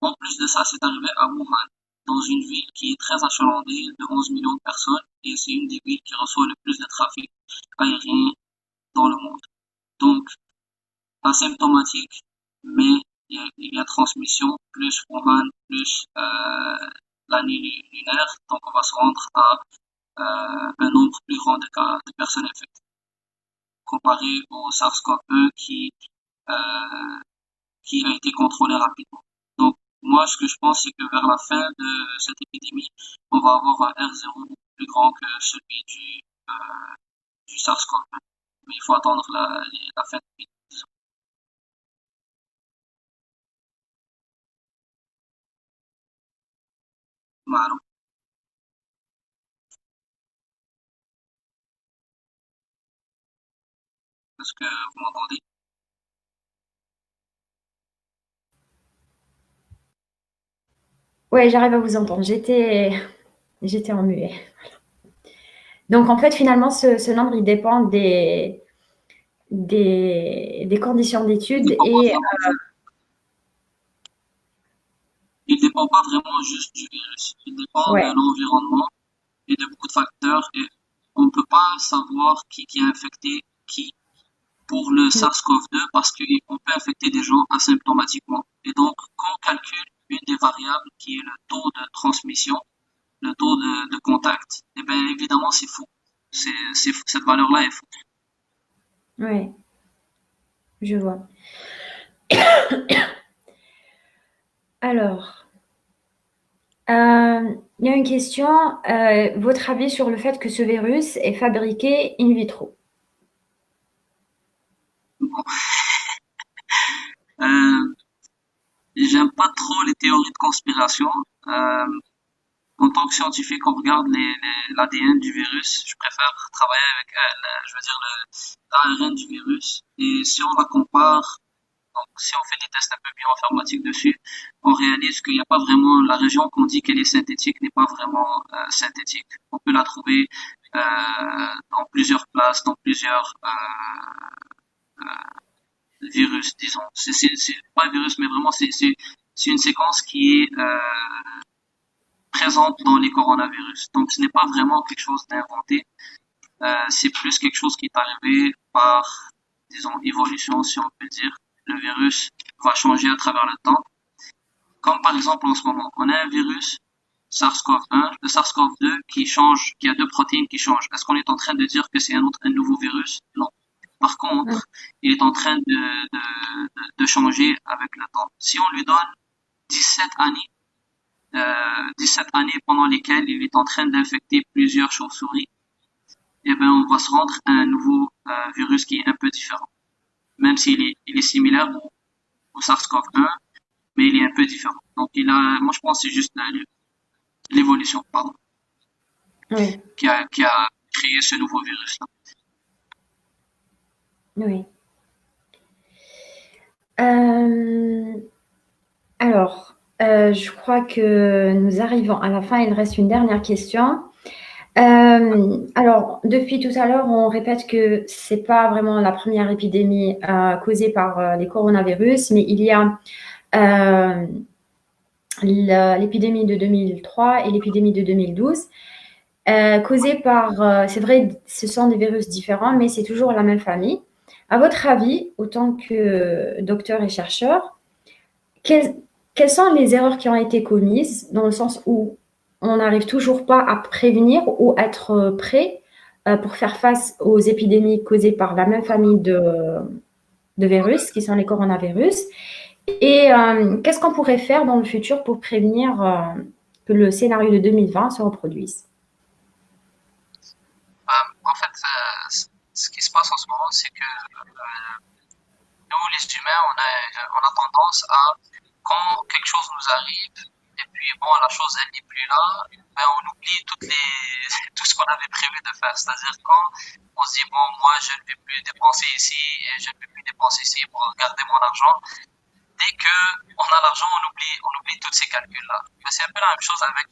en plus de ça, c'est arrivé à Wuhan, dans une ville qui est très achalandée de 11 millions de personnes, et c'est une des villes qui reçoit le plus de trafic aérien dans le monde. Donc, asymptomatique, mais il y a transmission, plus Wuhan, plus l'année lunaire, donc on va se rendre à un nombre plus grand de cas de personnes infectées, comparé au SARS-CoV-2 qui a été contrôlé rapidement. Donc, moi, ce que je pense, c'est que vers la fin de cette épidémie, on va avoir un R0 plus grand que celui du SARS-CoV-2. Mais il faut attendre la fin de l'épidémie. Voilà. Est-ce que vous m'entendez? Ouais, j'arrive à vous entendre. J'étais en muet. Donc, en fait, finalement, ce nombre, il dépend des conditions Il d'études dépend pas et vraiment il dépend pas vraiment juste du virus. Il dépend de ouais, l'environnement et de beaucoup de facteurs et on ne peut pas savoir qui est infecté qui pour le SARS-CoV-2 parce qu'on peut infecter des gens asymptomatiquement. Et donc, quand on calcule une des variables qui est le taux de transmission, le taux de contact, eh bien évidemment c'est faux. Cette valeur-là est fausse. ouais, je vois. Alors, il y a une question, votre avis sur le fait que ce virus est fabriqué in vitro? Euh, J'aime pas trop les théories de conspiration. Euh, En tant que scientifique, on regarde l'ADN du virus. Je préfère travailler avec, je veux dire, l'ARN du virus. Et si on la compare, donc si on fait des tests un peu bioinformatiques dessus, on réalise qu'il n'y a pas vraiment, la région qu'on dit qu'elle est synthétique n'est pas vraiment synthétique. On peut la trouver dans plusieurs places, dans plusieurs virus, disons. C'est pas un virus, mais vraiment c'est une séquence qui est présente dans les coronavirus. Donc ce n'est pas vraiment quelque chose d'inventé. C'est plus quelque chose qui est arrivé par, disons, évolution, si on peut dire. Le virus va changer à travers le temps. Comme par exemple en ce moment, on a un virus SARS-CoV-1, le SARS-CoV-2 qui change, qui a deux protéines qui changent. Est-ce qu'on est en train de dire que c'est un nouveau virus? Non. Par Mmh, contre, il est en train de changer avec le temps. Si on lui donne 17 années, 17 années pendant lesquelles il est en train d'infecter plusieurs chauves-souris, eh ben, on va se rendre à un nouveau virus qui est un peu différent. Même il est similaire au SARS-CoV-1, mais il est un peu différent. Donc, moi, je pense que c'est juste l'évolution, pardon, oui, qui a créé ce nouveau virus-là. oui. Hem, alors, je crois que nous arrivons à la fin. Il reste une dernière question. Alors, depuis tout à l'heure, on répète que c'est pas vraiment la première épidémie causée par les coronavirus, mais il y a euh, l'épidémie de 2003 et l'épidémie de 2012, causées par, c'est vrai, ce sont des virus différents, mais c'est toujours la même famille. À votre avis, autant que docteur et chercheur, quelles, quelles sont les erreurs qui ont été commises dans le sens où on n'arrive toujours pas à prévenir ou être prêt pour faire face aux épidémies causées par la même famille de virus, qui sont les coronavirus. Et qu'est-ce qu'on pourrait faire dans le futur pour prévenir que le scénario de 2020 se reproduise? En fait, ce qui se passe en ce moment, c'est que nous, les humains, on a tendance à, quand quelque chose nous arrive, et puis bon, la chose, elle n'est plus là, ben, on oublie tout ce qu'on avait prévu de faire. C'est-à-dire quand on se dit, bon, moi, je ne vais plus dépenser ici, et je ne vais plus dépenser ici pour garder mon argent, dès que on a l'argent, on oublie tous ces calculs-là. Mais c'est un peu la même chose avec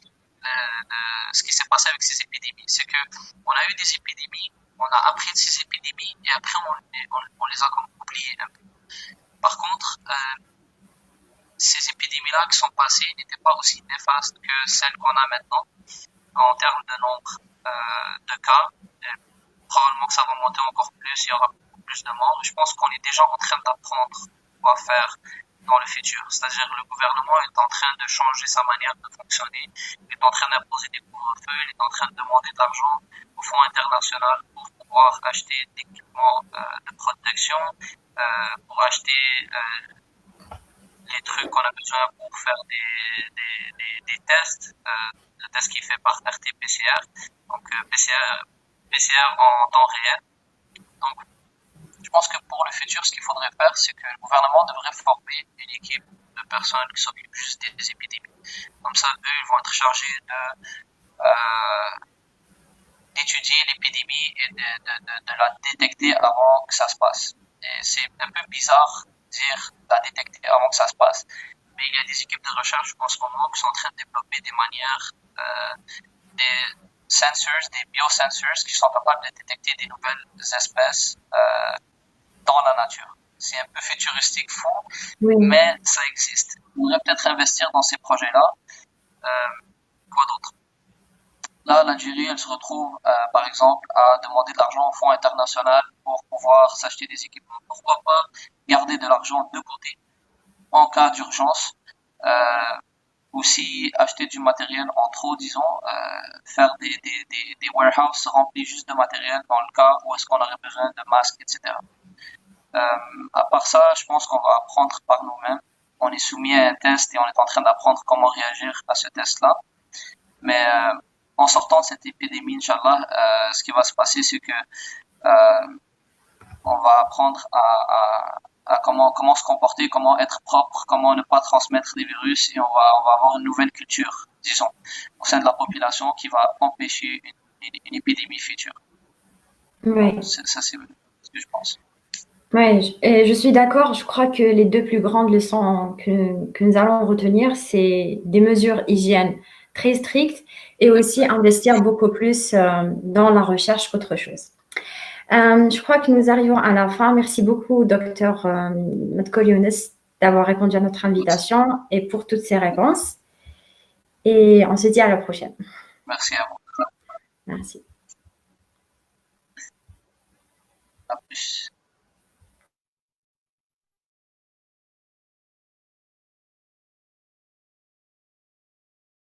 ce qui s'est passé avec ces épidémies. C'est que on a eu des épidémies, on a appris de ces épidémies et après on les a comme oubliées un peu. Par contre, ces épidémies-là qui sont passées n'étaient pas aussi néfastes que celles qu'on a maintenant en termes de nombre de cas. Et probablement que ça va monter encore plus, il y aura beaucoup plus de morts. Je pense qu'on est déjà en train d'apprendre quoi faire dans le futur. C'est-à-dire que le gouvernement est en train de changer sa manière de fonctionner, il est en train d'imposer des couvre-feux, il est en train de demander de l'argent au Fonds international pour pouvoir acheter des équipements de protection, pour acheter les trucs qu'on a besoin pour faire des tests, le test qui est fait par RT-PCR, donc PCR en temps réel. Donc, je pense que pour le futur, ce qu'il faudrait faire, c'est que le gouvernement devrait former une équipe de personnes qui s'occupent juste des épidémies. Comme ça, eux, ils vont être chargés d'étudier l'épidémie et de la détecter avant que ça se passe. Et c'est un peu bizarre de dire la détecter avant que ça se passe. Mais il y a des équipes de recherche en ce moment qui sont en train de développer des manières, des sensors, des biosensors qui sont capables de détecter des nouvelles espèces dans la nature. C'est un peu futuristique, fou, oui, mais ça existe. On devrait peut-être investir dans ces projets-là. Quoi d'autre? Là, l'Algérie, elle se retrouve, par exemple, à demander de l'argent au Fonds international pour pouvoir s'acheter des équipements. Pourquoi pas garder de l'argent de côté en cas d'urgence, aussi acheter du matériel en trop, disons, faire des warehouses remplis juste de matériel dans le cas où est-ce qu'on aurait besoin de masques, etc. À part ça, je pense qu'on va apprendre par nous-mêmes. On est soumis à un test et on est en train d'apprendre comment réagir à ce test-là. Mais en sortant de cette épidémie, Inch'Allah, ce qui va se passer, c'est que on va apprendre à comment se comporter, comment être propre, comment ne pas transmettre les virus, et on va avoir une nouvelle culture, disons, au sein de la population qui va empêcher une épidémie future. Oui. Donc, ça, c'est ce que je pense. Oui, je suis d'accord. Je crois que les deux plus grandes leçons que nous allons retenir, c'est des mesures hygiène très strictes et aussi investir beaucoup plus dans la recherche qu'autre chose. Je crois que nous arrivons à la fin. Merci beaucoup, docteur Matkol Younes, d'avoir répondu à notre invitation et pour toutes ces réponses. Et on se dit à la prochaine. Merci à vous. Merci.